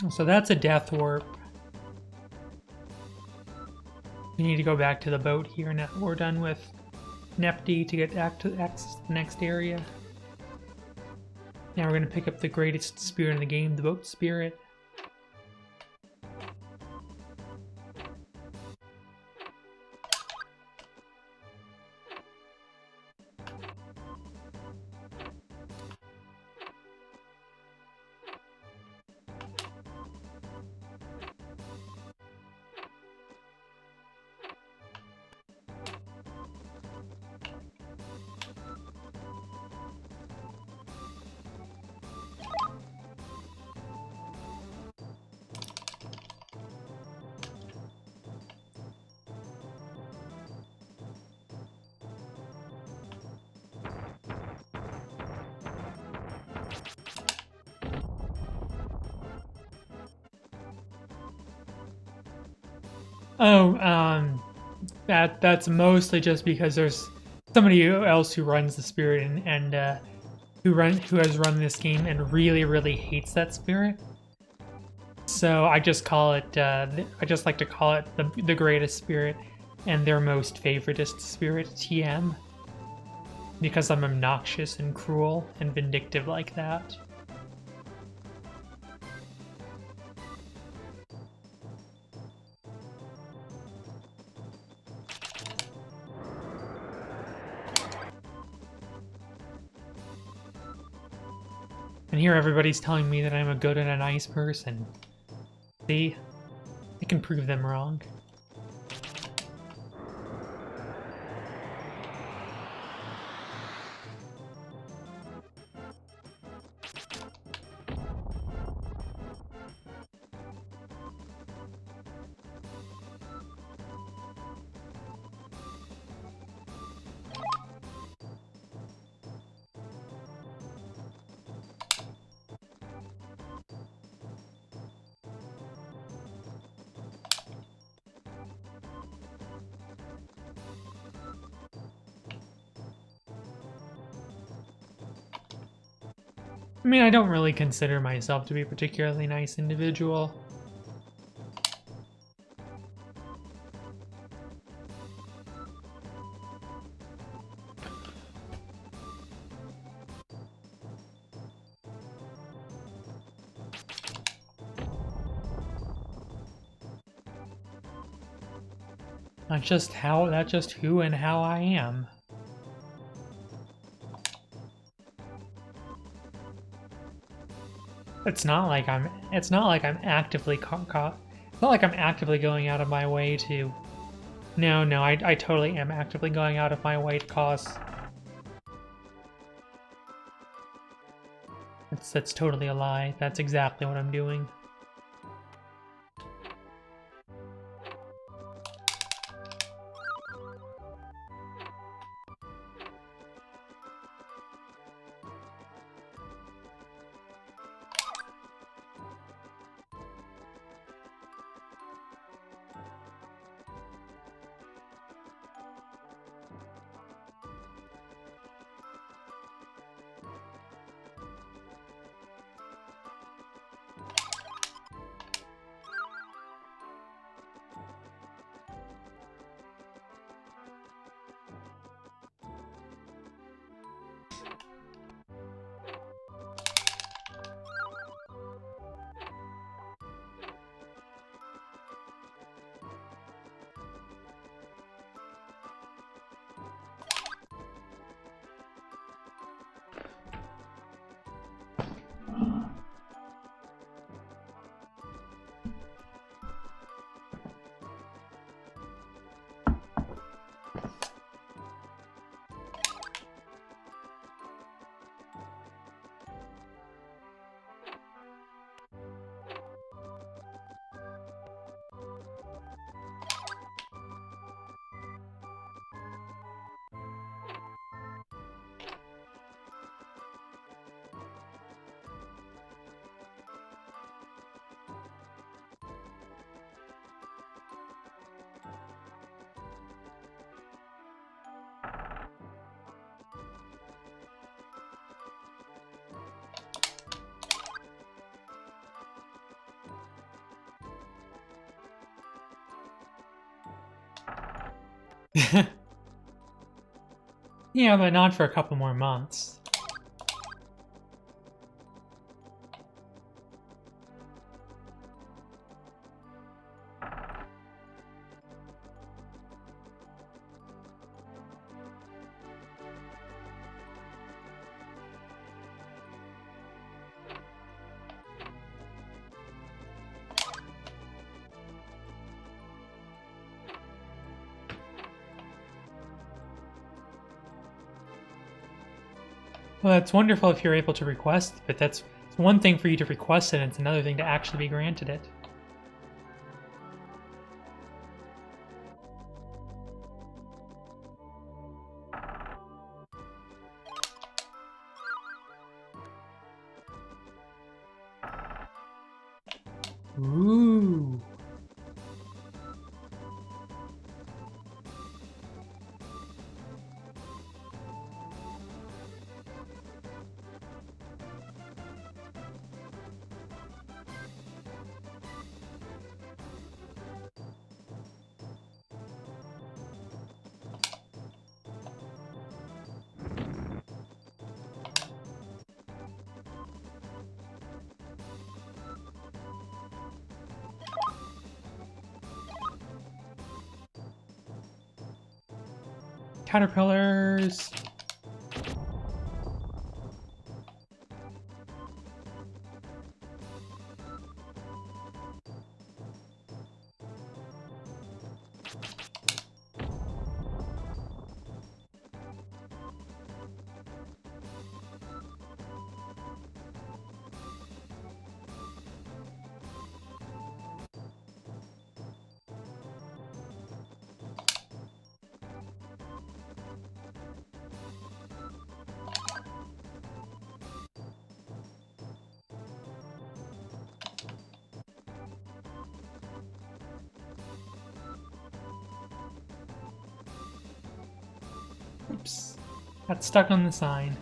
So that's a death warp. We need to go back to the boat here now. We're done with Nepti to get access to the next area. Now we're going to pick up the greatest spirit in the game, the boat spirit. Oh, that's mostly just because there's somebody else who runs the spirit and who has run this game and really hates that spirit. So I just call it I just like to call it the greatest spirit and their most favoritist spirit, TM, because I'm obnoxious and cruel and vindictive like that. And here everybody's telling me that I'm a good and a nice person. See? I can prove them wrong. I mean, I don't really consider myself to be a particularly nice individual. That's just who and how I am. It's not like I'm actively it's not like I'm actively going out of my way to. No, I totally am actively going out of my way to cause. That's totally a lie. That's exactly what I'm doing. Yeah, but not for a couple more months. Well, that's wonderful if you're able to request, but it's one thing for you to request it, and it's another thing to actually be granted it. Ooh. Caterpillars. Oops. Got stuck on the sign.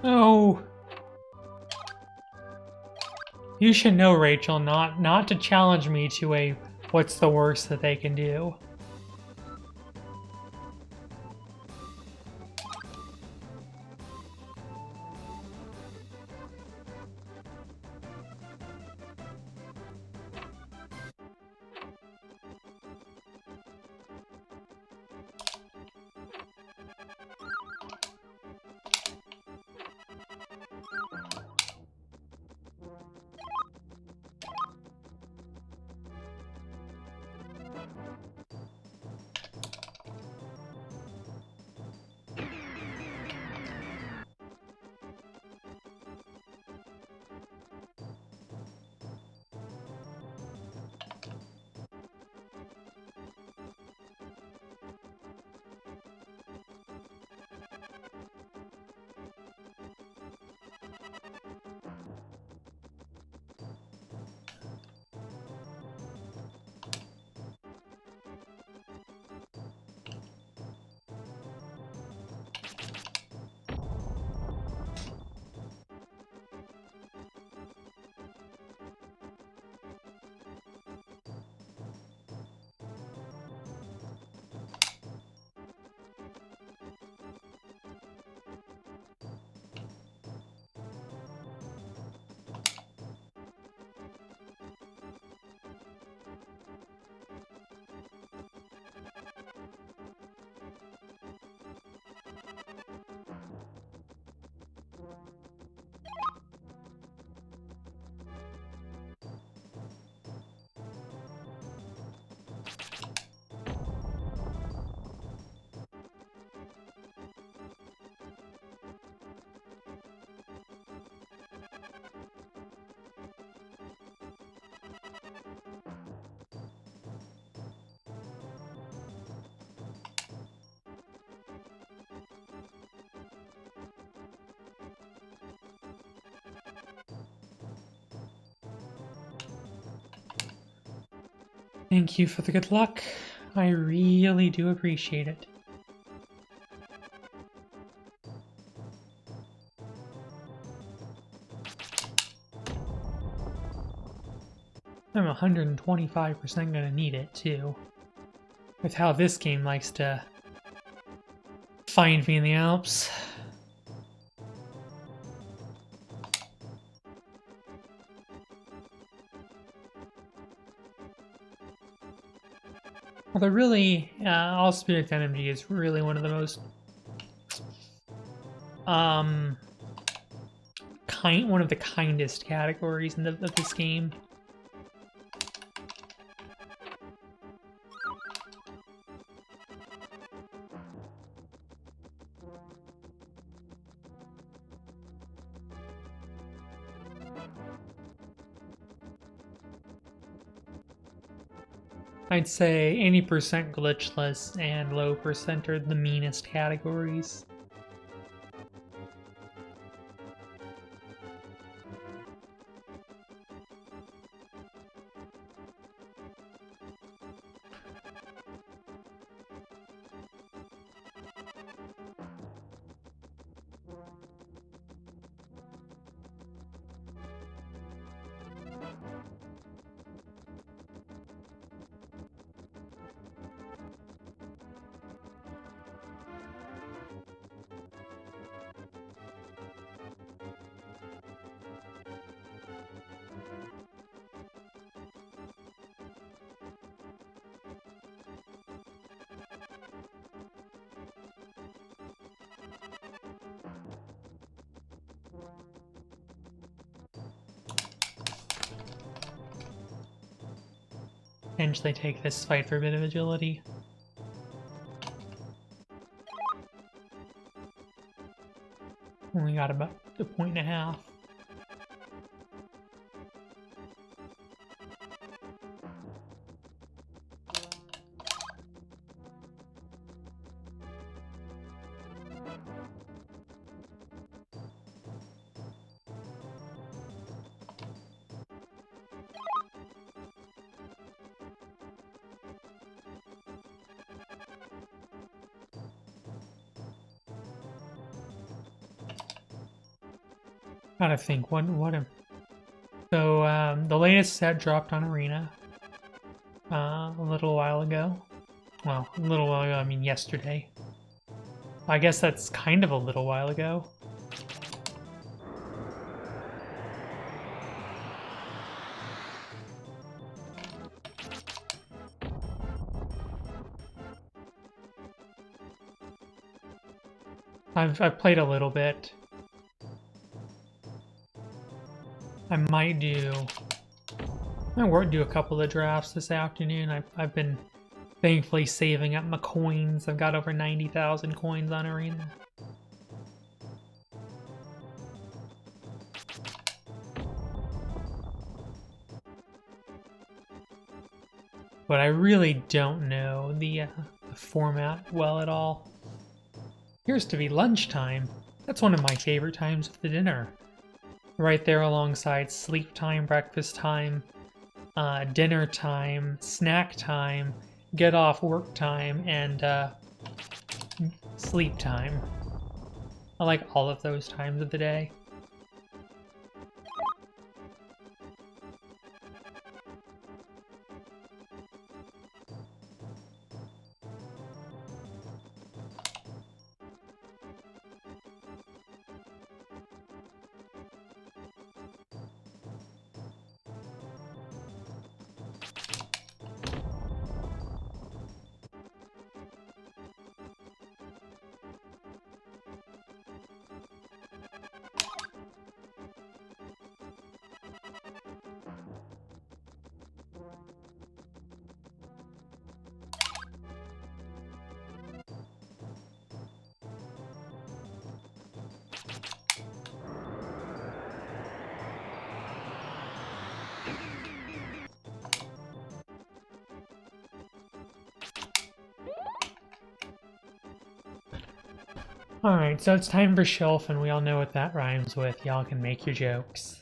Oh. You should know, Rachel, not to challenge me to a what's the worst that they can do. Thank you for the good luck. I really do appreciate it. I'm 125% gonna need it too. With how this game likes to find me in the Alps. Although really, All Spirit Energy is really one of the most one of the kindest categories of this game. I'd say 80% glitchless and low percent are the meanest categories. Potentially take this fight for a bit of agility. Only got about a point and a half. Gotta think, so the latest set dropped on Arena a little while ago. Well, a little while ago, I mean yesterday. I guess that's kind of a little while ago. I've played a little bit. I might do a couple of drafts this afternoon. I've been thankfully saving up my coins. I've got over 90,000 coins on Arena. But I really don't know the format well at all. Appears to be lunchtime. That's one of my favorite times of the dinner. Right there alongside sleep time, breakfast time, dinner time, snack time, get off work time, and sleep time. I like all of those times of the day. Alright, so it's time for Shelf, and we all know what that rhymes with. Y'all can make your jokes.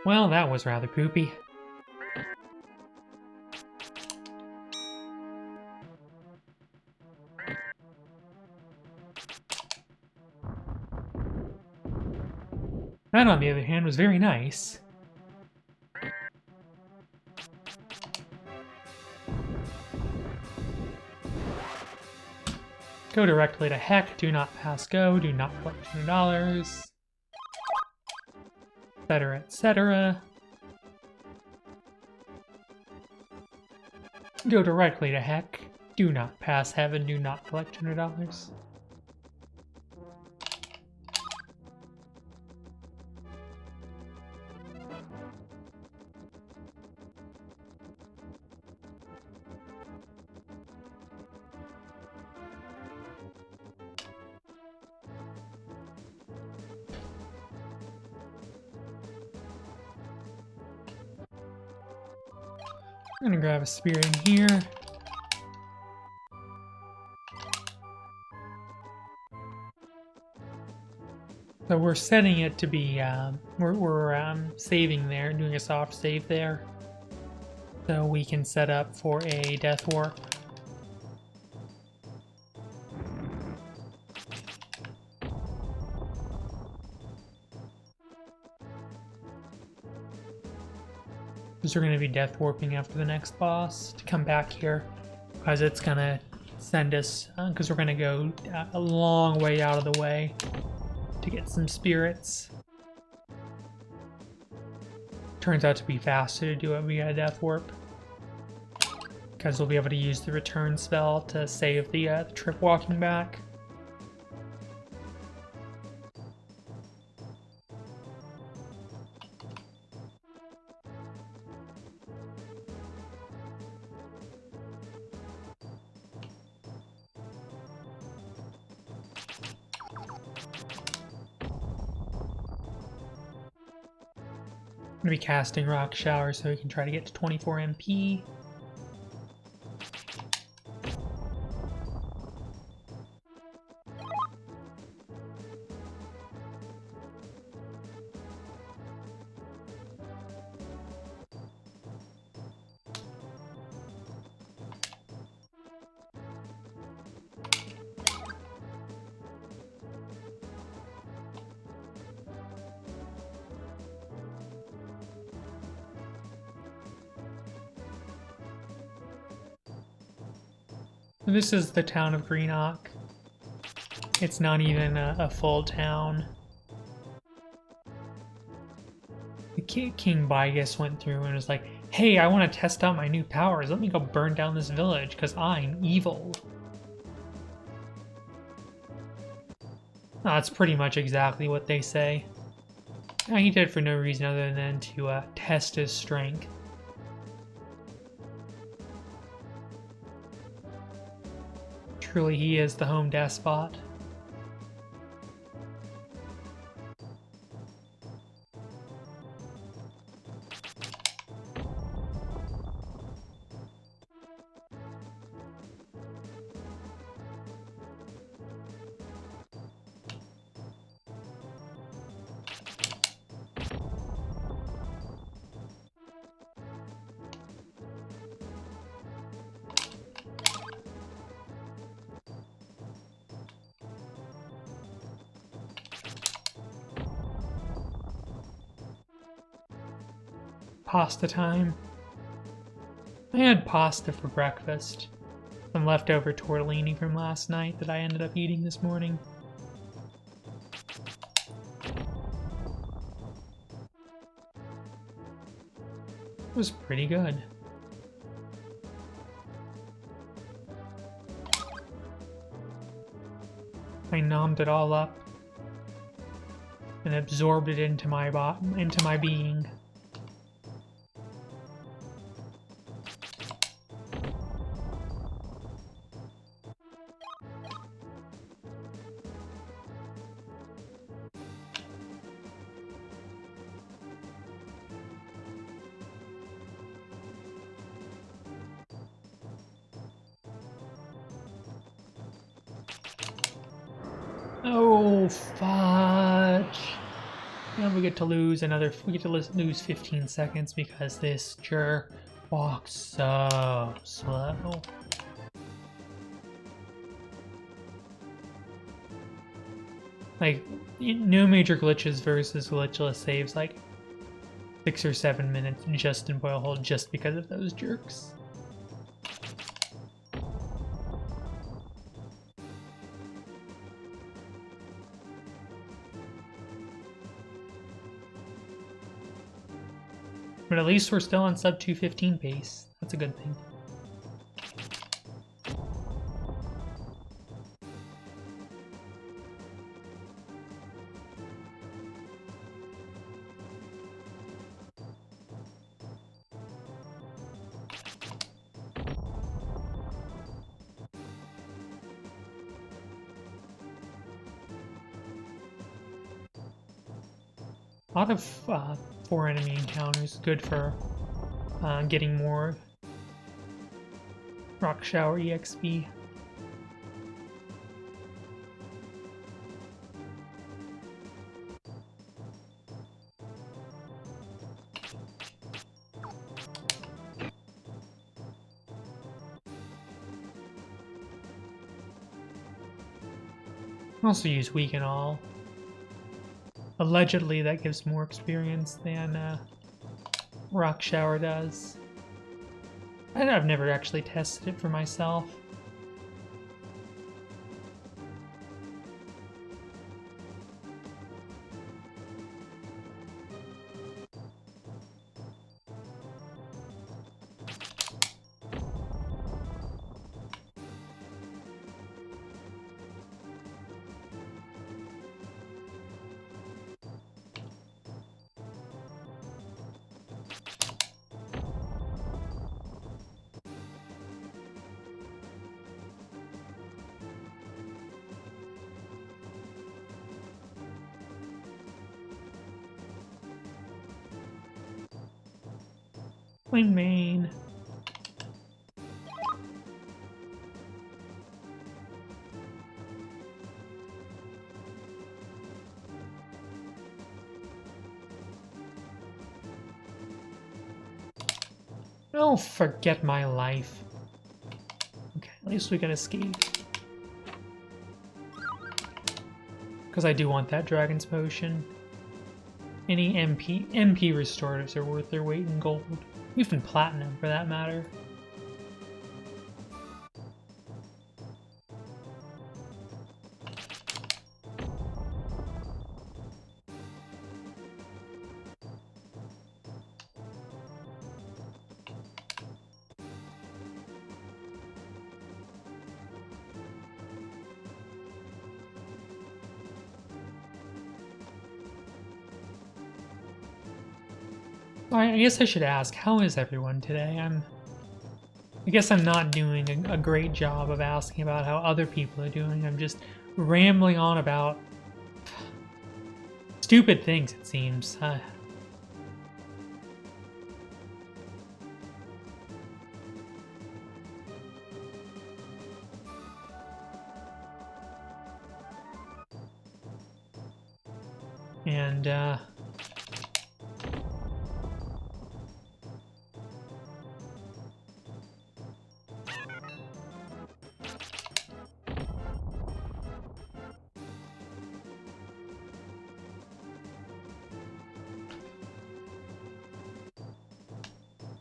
Well, that was rather poopy. That, on the other hand, was very nice. Go directly to heck, do not pass go, do not collect $200, etc., etc. Go directly to heck, do not pass heaven, do not collect $200. I'm gonna grab a spear in here. So we're setting it to be, we're saving there, doing a soft save there. So we can set up for a death warp. Because we're going to be death warping after the next boss to come back here. Because it's going to send us, because we're going to go a long way out of the way to get some spirits. Turns out to be faster to do it via death warp. Because we'll be able to use the return spell to save the trip walking back. I'm going to be casting Rock Shower so we can try to get to 24 MP. This is the town of Greenock. It's not even a full town. The King Bigus went through and was like, hey, I want to test out my new powers. Let me go burn down this village, because I'm evil. That's pretty much exactly what they say. He did it for no reason other than to test his strength. Truly, he is the home despot. Pasta time. I had pasta for breakfast. Some leftover tortellini from last night that I ended up eating this morning. It was pretty good. I nommed it all up and absorbed it into my being. Oh, fudge. And we get to lose another. We get to lose 15 seconds because this jerk walks so slow. Like, no major glitches versus glitchless saves, like 6 or 7 minutes just in Boil Hold just because of those jerks. But at least we're still on sub 215 pace. That's a good thing. A lot of 4 enemy encounters, good for getting more Rock Shower EXP. Also use Weaken All. Allegedly, that gives more experience than Rock Shower does. I've never actually tested it for myself. Plain main. Oh, forget my life. Okay, at least we can escape. Because I do want that Dragon's Potion. Any MP restoratives are worth their weight in gold. Even platinum, for that matter. I guess I should ask, how is everyone today? I guess I'm not doing a great job of asking about how other people are doing. I'm just rambling on about stupid things, it seems. And,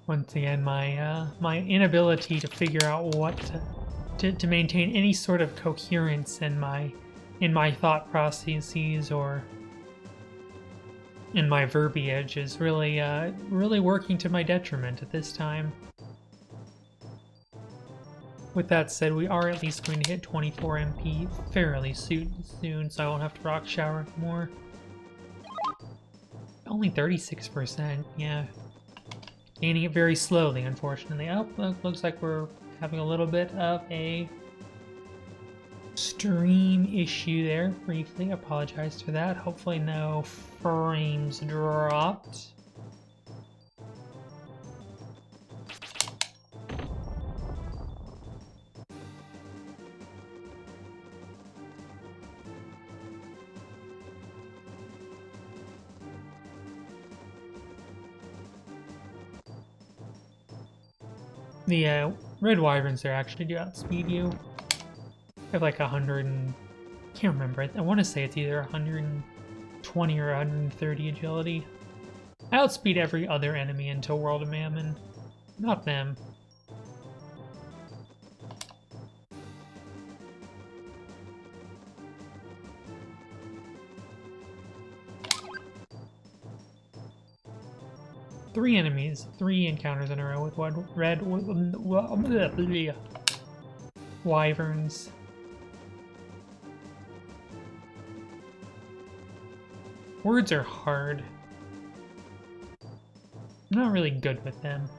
once again, my inability to figure out what to maintain any sort of coherence in my thought processes or in my verbiage is really really working to my detriment at this time. With that said, we are at least going to hit 24 MP fairly soon, so I won't have to Rock Shower anymore. Only 36%, yeah. Gaining it very slowly, unfortunately. Oh, looks like we're having a little bit of a stream issue there, briefly. Apologize for that. Hopefully no frames dropped. The red wyverns there actually do outspeed you. They have like 100 and... can't remember. I want to say it's either 120 or 130 agility. I outspeed every other enemy until World of Mammon. Not them. Three encounters in a row with red wyverns. Words are hard. I'm not really good with them.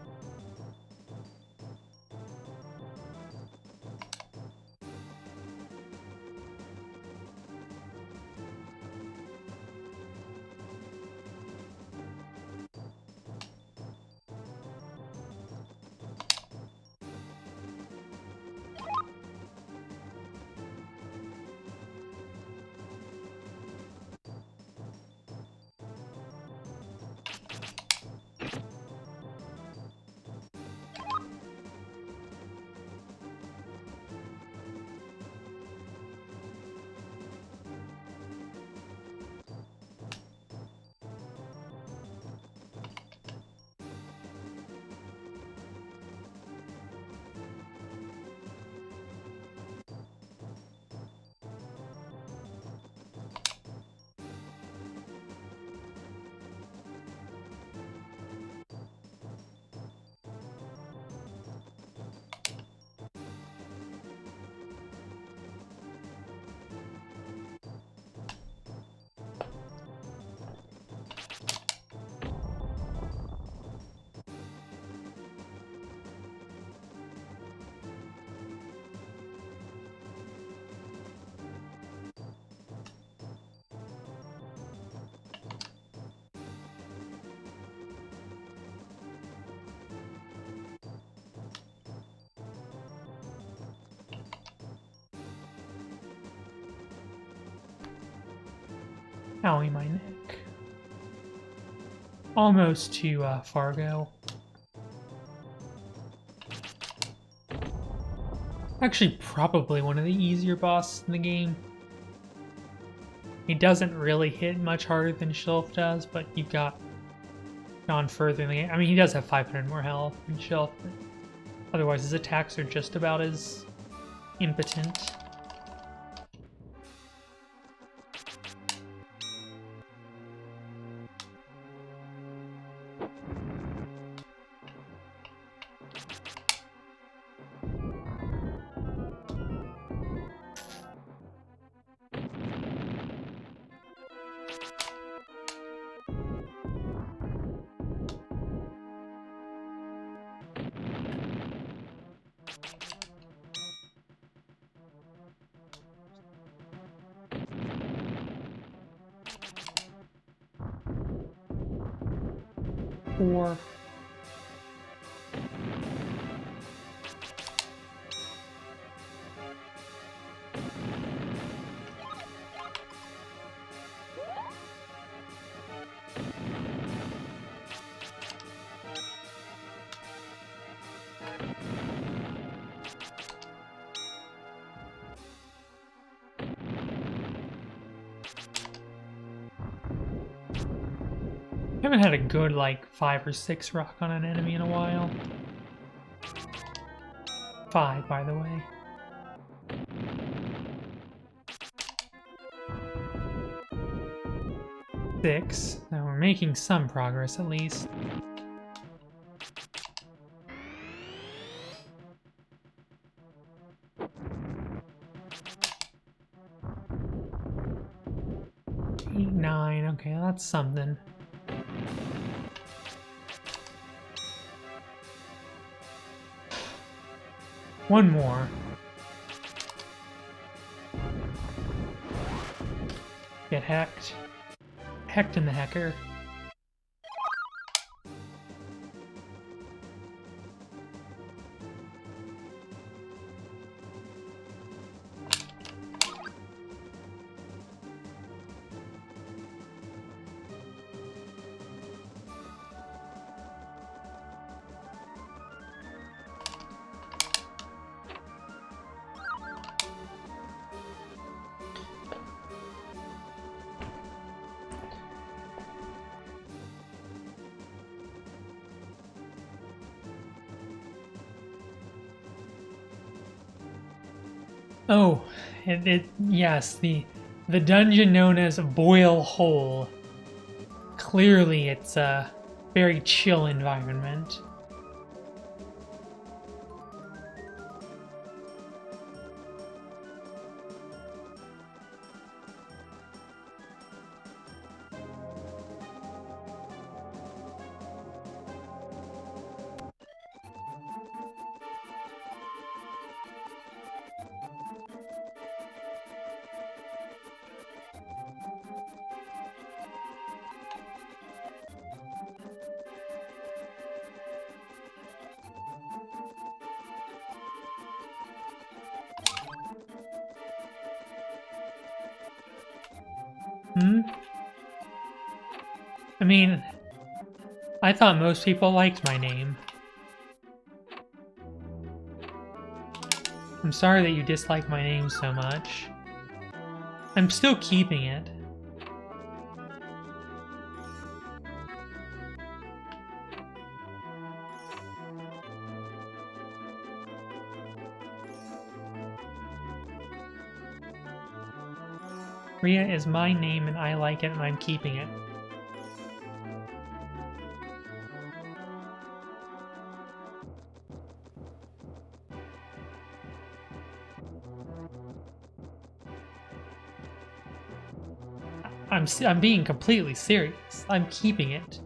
Owie, my neck. Almost to Fargo. Actually, probably one of the easier bosses in the game. He doesn't really hit much harder than Shilf does, but you've gone further in the game. I mean, he does have 500 more health than Shilf, but otherwise his attacks are just about as impotent. Or I haven't had a good, like, 5 or 6 rock on an enemy in a while. 5, by the way. Six. Now we're making some progress, at least. Eight, 9. Okay, that's something. One more. Get hecked. Hecked in the hecker. Oh, yes, the dungeon known as Boil Hole. Clearly, it's a very chill environment. Hmm? I mean, I thought most people liked my name. I'm sorry that you dislike my name so much. I'm still keeping it. Ria is my name and I like it and I'm keeping it. I'm being completely serious. I'm keeping it.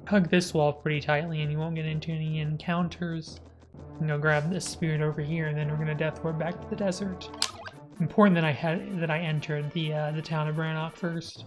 Hug this wall pretty tightly and you won't get into any encounters. I'm gonna grab this spirit over here and then we're gonna death warp back to the desert. Important that I entered the town of Brannock first.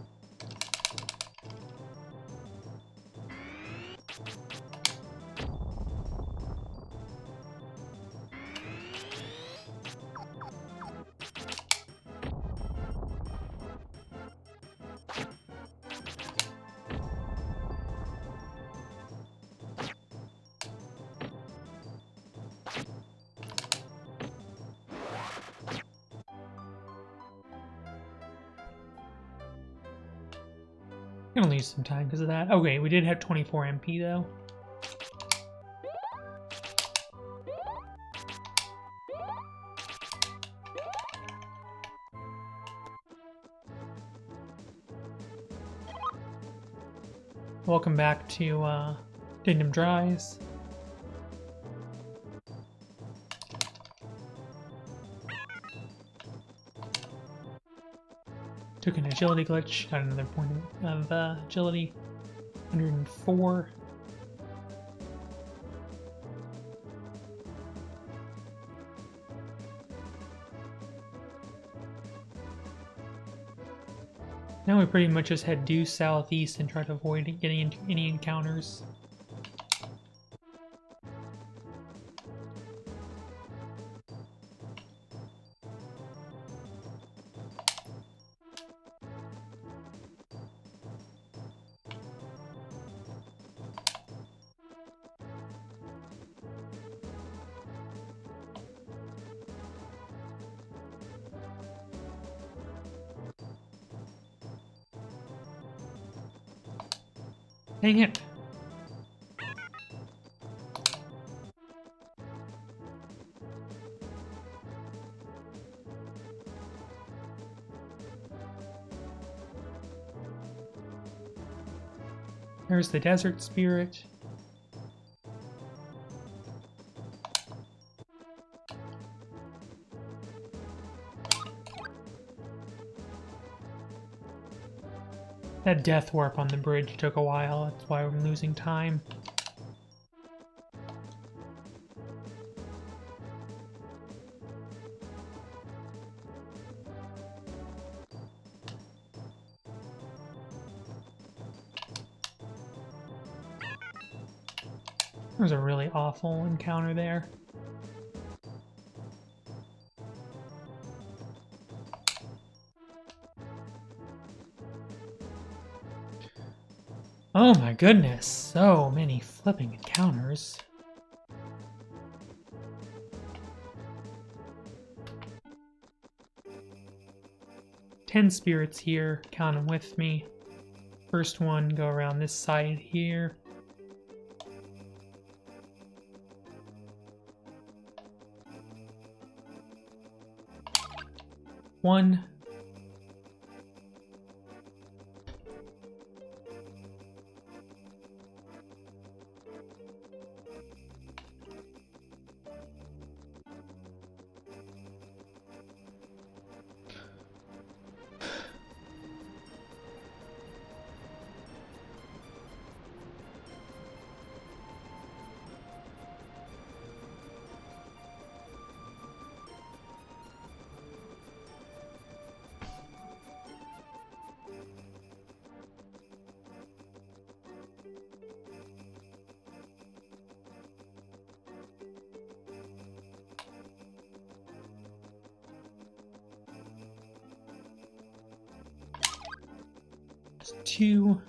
I'm gonna lose some time because of that. Okay, we did have 24 MP though. Welcome back to Dignum Dries. Took an agility glitch, got another point of agility. 104. Now we pretty much just head due southeast and try to avoid getting into any encounters. Dang it! There's the desert spirit. That death warp on the bridge took a while, that's why I'm losing time. There was a really awful encounter there. Oh my goodness, so many flipping encounters. Ten spirits here, count them with me. First one, go around this side here. One. Two.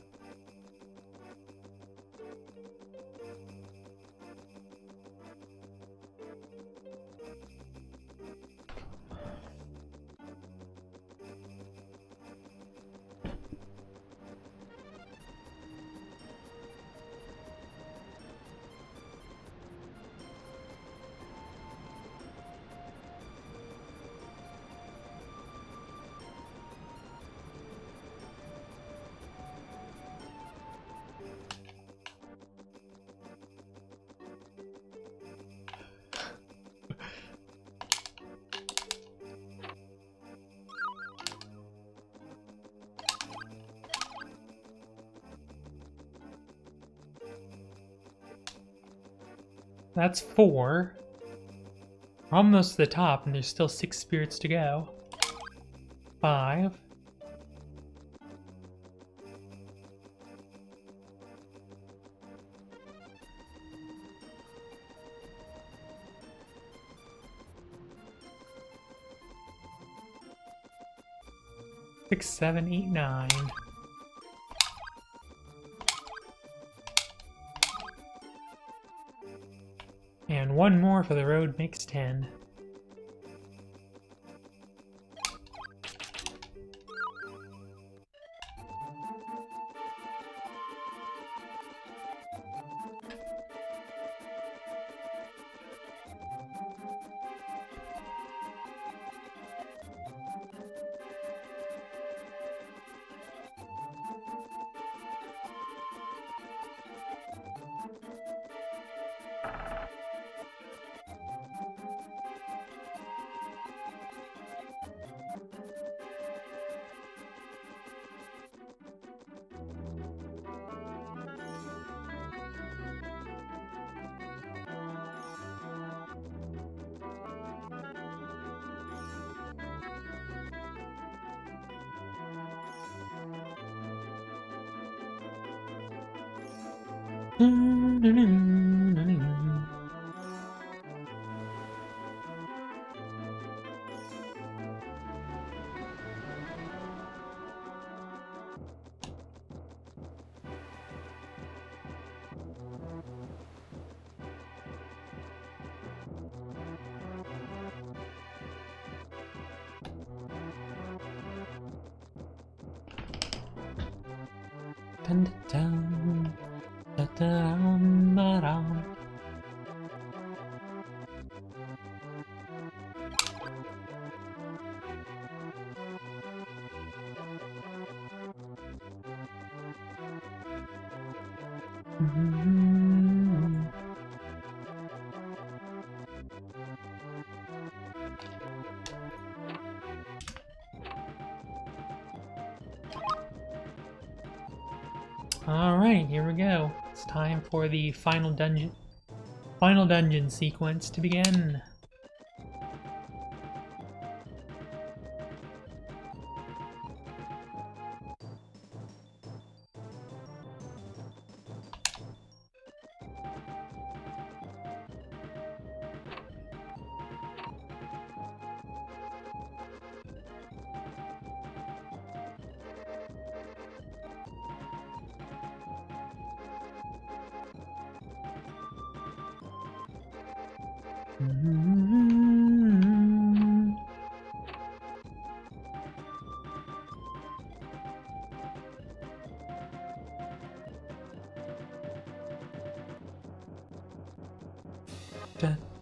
That's four. We're almost to the top, and there's still 6 spirits to go. 5. Six, 7, 8, 9. And one more for the road makes 10. Dun, dun, dun, dun, dun, dun. Alright, here we go. It's time for the final dungeon sequence to begin. Da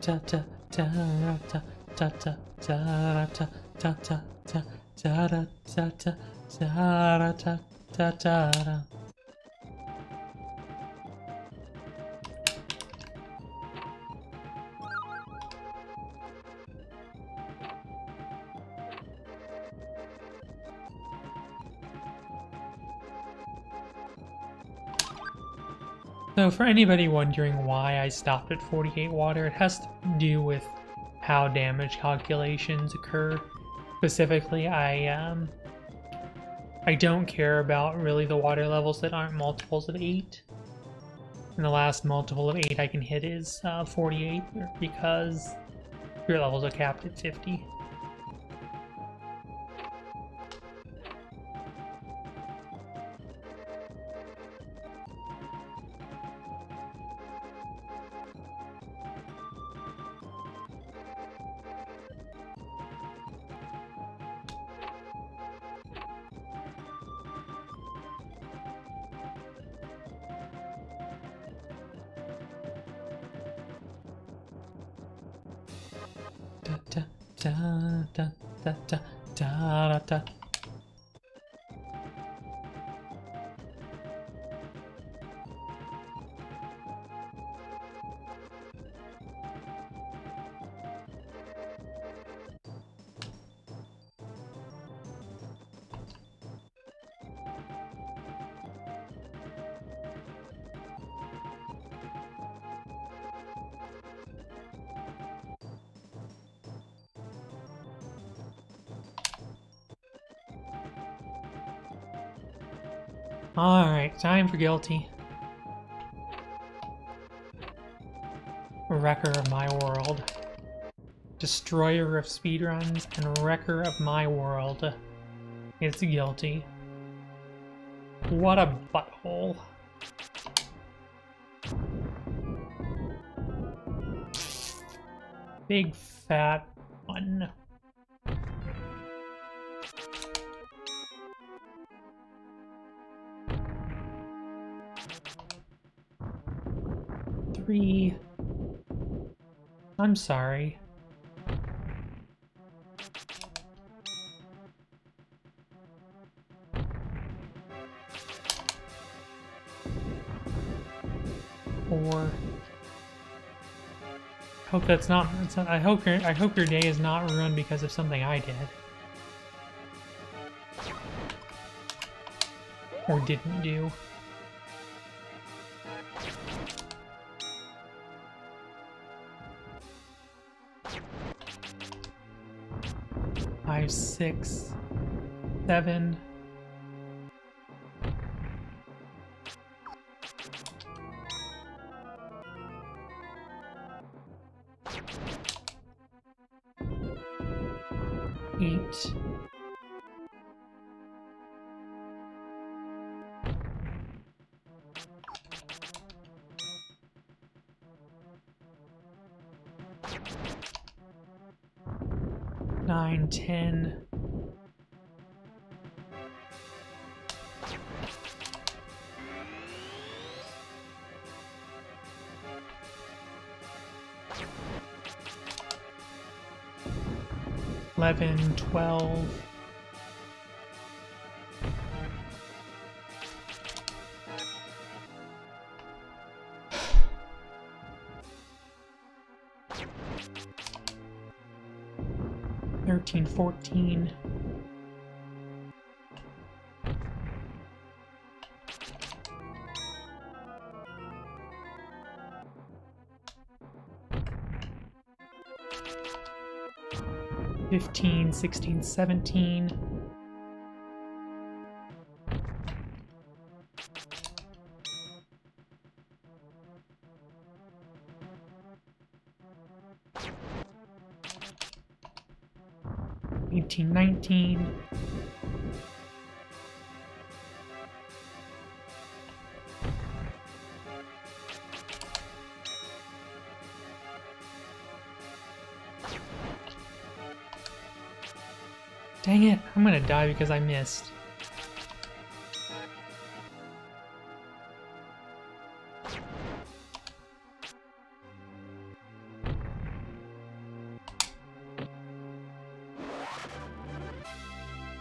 da da da da da da da da da da da da da da da da da da da. So for anybody wondering why I stopped at 48 water, it has to do with how damage calculations occur. Specifically, I don't care about really the water levels that aren't multiples of 8. And the last multiple of 8 I can hit is 48 because spirit levels are capped at 50. Da da da da da da da. Alright, time for guilty. Wrecker of my world. Destroyer of speedruns and wrecker of my world. It's guilty. What a butthole. Big fat one. I'm sorry. Four. Hope that's not. I hope your day is not ruined because of something I did or didn't do. 5, 6, 7. Eight. Nine, 10. Eleven, 12. Thirteen, 14. Fifteen, 16, 17. Eighteen, 19. Dang it, I'm gonna die because I missed.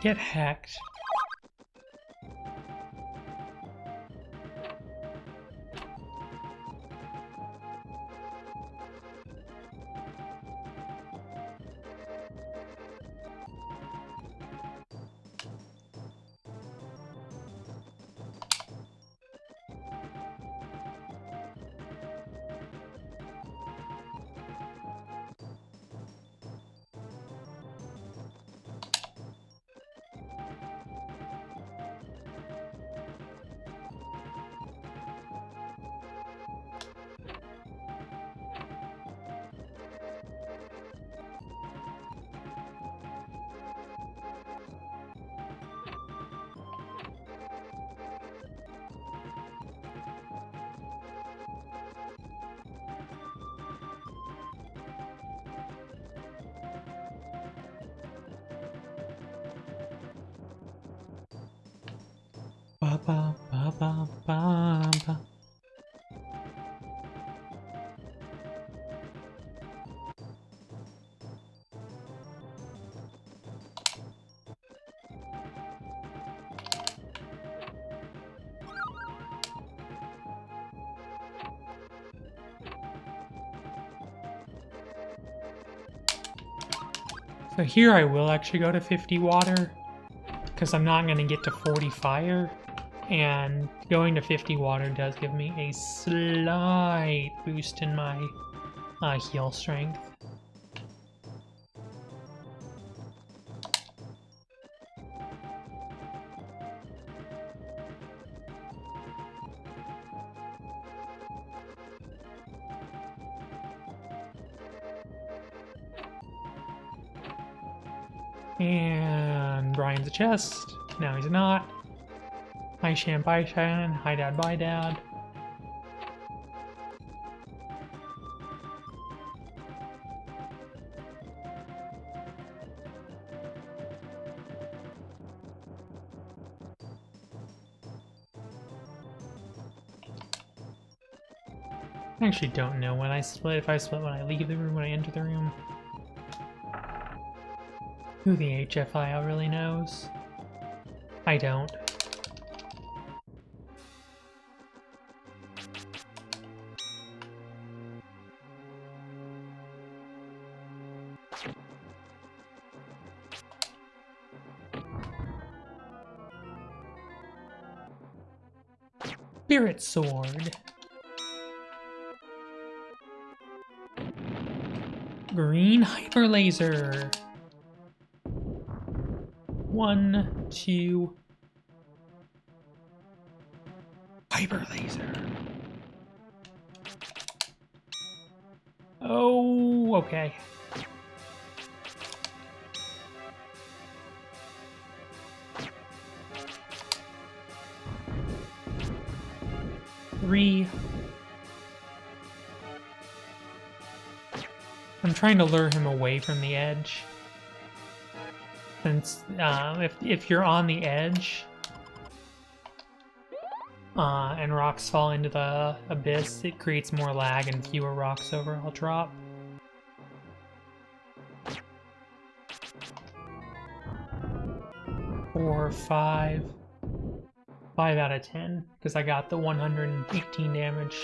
Get hacked. Ba ba ba ba ba ba. So here I will actually go to 50 water, because I'm not going to get to 40 fire, and going to 50 water does give me a slight boost in my heal strength. And Brian's a chest. Now he's not. Hi Shan, bye Shan. Hi Dad, bye Dad. I actually don't know when I split. If I split when I leave the room, when I enter the room. Who the HFIL really knows? I don't. Spirit Sword. Green Hyper Laser. 1, 2. Hyper Laser. Oh, okay. Three. I'm trying to lure him away from the edge. Since if you're on the edge and rocks fall into the abyss, it creates more lag and fewer rocks overall drop. Four, 5 out of 10, because I got the 118 damage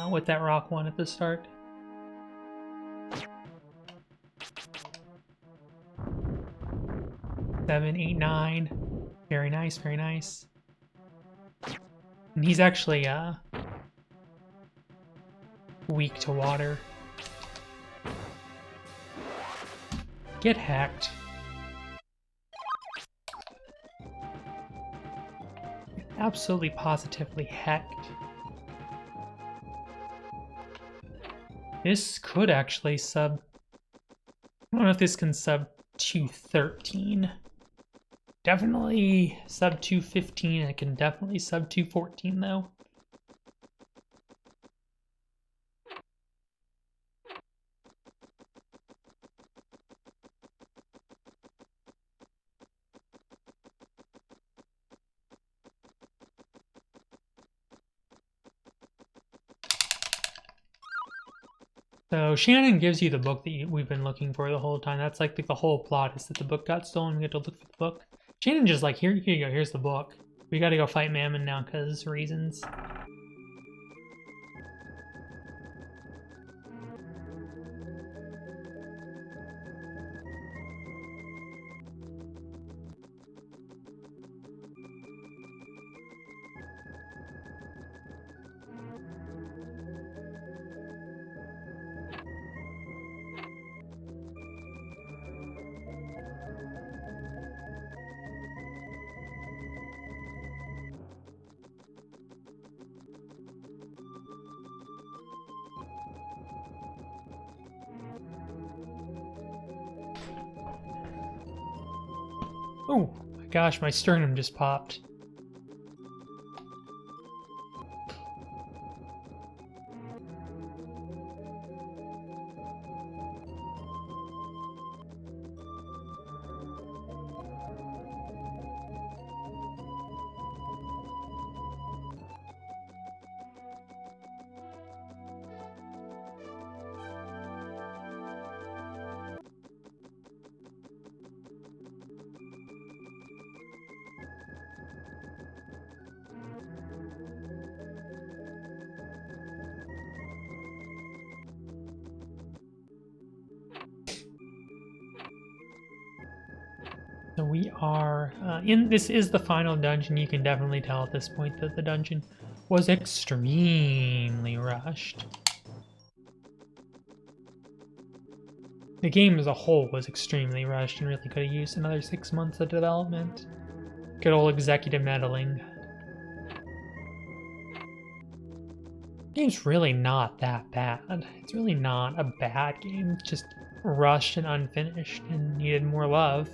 with that rock one at the start. 7, 8, 9. Very nice, very nice. And he's actually weak to water. Get hacked. Absolutely positively hacked. This could actually sub... I don't know if this can sub 213. Definitely sub 215. It can definitely sub 214 though. So Shannon gives you the book that we've been looking for the whole time. That's like the whole plot is that the book got stolen. We get to look for the book. Shannon just like, here you go, here's the book. We gotta go fight Mammon now because reasons. Oh my gosh, my sternum just popped. So we are this is the final dungeon. You can definitely tell at this point that the dungeon was extremely rushed. The game as a whole was extremely rushed and really could have used another 6 months of development. Good old executive meddling. The game's really not that bad. It's really not a bad game. It's just rushed and unfinished and needed more love.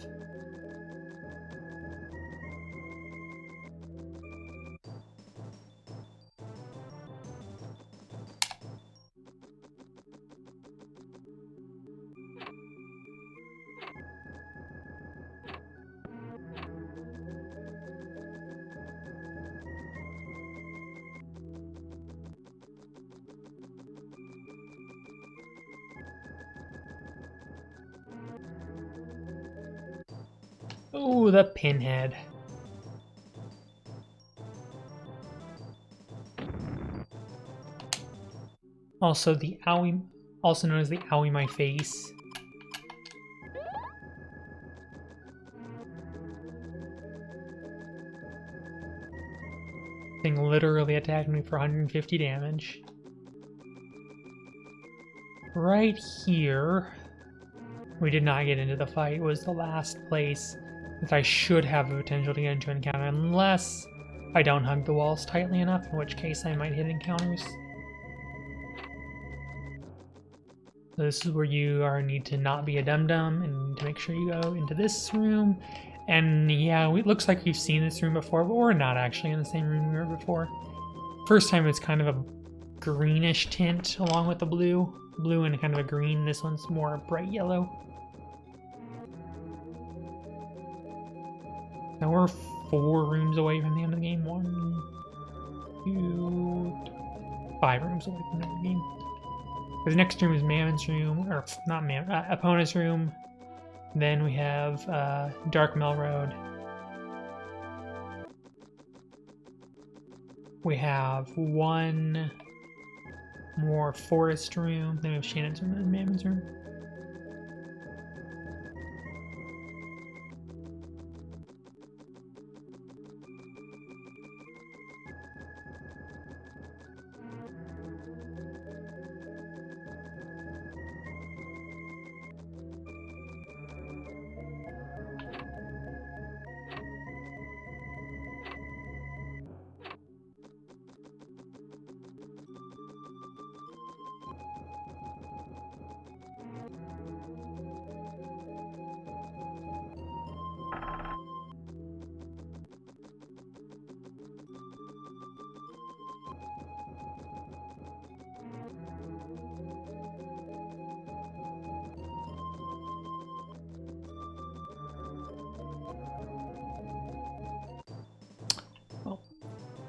Oh, the pinhead. Also the owie, also known as the owie my face. Thing literally attacked me for 150 damage. Right here, we did not get into the fight, was the last place that I should have the potential to get into an encounter, unless I don't hug the walls tightly enough, in which case I might hit encounters. So this is where you need to not be a dum-dum and to make sure you go into this room. And yeah, it looks like we've seen this room before, but we're not actually in the same room we were before. First time it's kind of a greenish tint along with the blue. Blue and kind of a green. This one's more bright yellow. Now we're 4 rooms away from the end of the game. 1, 2, 5 rooms away from the end of the game. The next room is Mammon's room, or not Mammon, Epona's room. Then we have Dark Mill Road. We have 1 more forest room. Then we have Shannon's room and Mammon's room.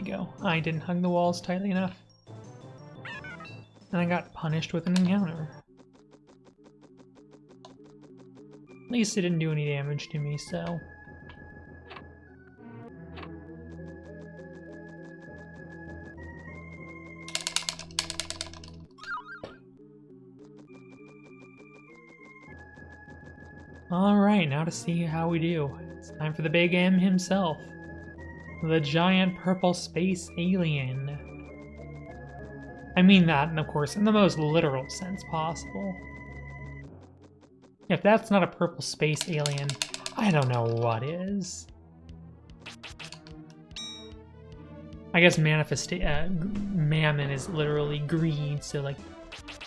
Go. I didn't hug the walls tightly enough. And I got punished with an encounter. At least it didn't do any damage to me, so... Alright, now to see how we do. It's time for the big M himself. The giant purple space alien. I mean that, and of course, in the most literal sense possible. If that's not a purple space alien, I don't know what is. I guess Mammon is literally greed, so like,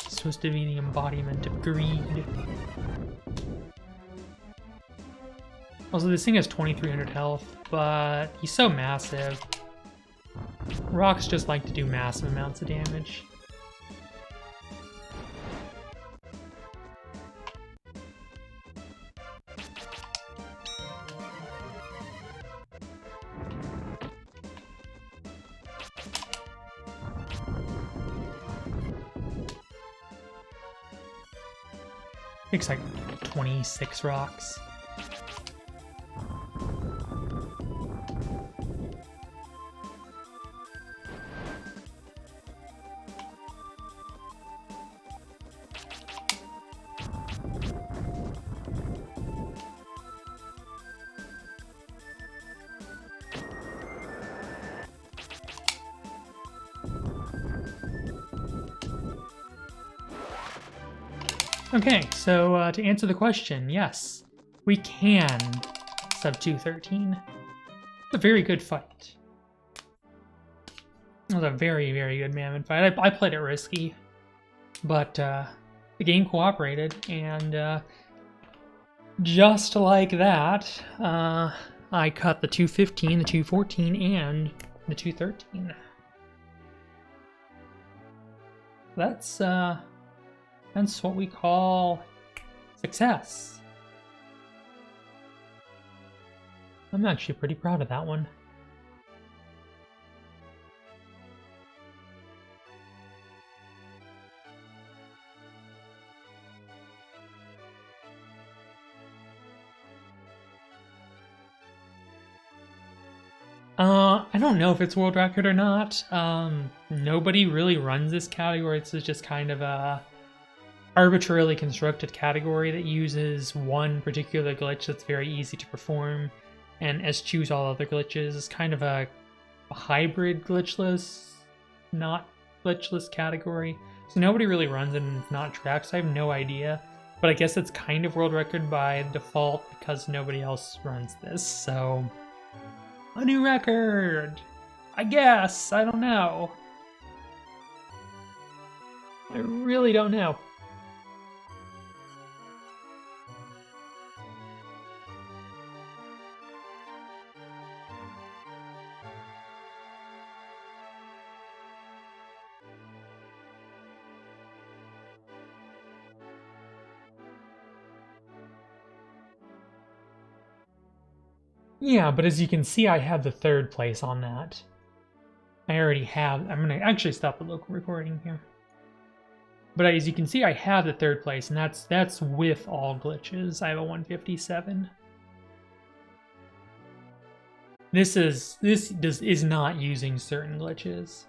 it's supposed to be the embodiment of greed. Also, this thing has 2300 health, but he's so massive. Rocks just like to do massive amounts of damage. Takes like 26 rocks. Okay, so to answer the question, yes, we can sub 213. It's a very good fight. It was a very, very good Mammon fight. I played it risky, but the game cooperated, and just like that, I cut the 215, the 214, and the 213. That's what we call success. I'm actually pretty proud of that one. I don't know if it's world record or not. Nobody really runs this category. It's just kind of a arbitrarily constructed category that uses one particular glitch that's very easy to perform and eschews all other glitches. It's kind of a hybrid glitchless, not glitchless category. So nobody really runs it and it's not tracked, so I have no idea. But I guess it's kind of world record by default because nobody else runs this, so... a new record! I guess! I don't know. I really don't know. Yeah, but as you can see, I have the third place on that. I already have... I'm going to actually stop the local recording here. But as you can see, I have the third place, and that's with all glitches. I have a 157. This is not using certain glitches.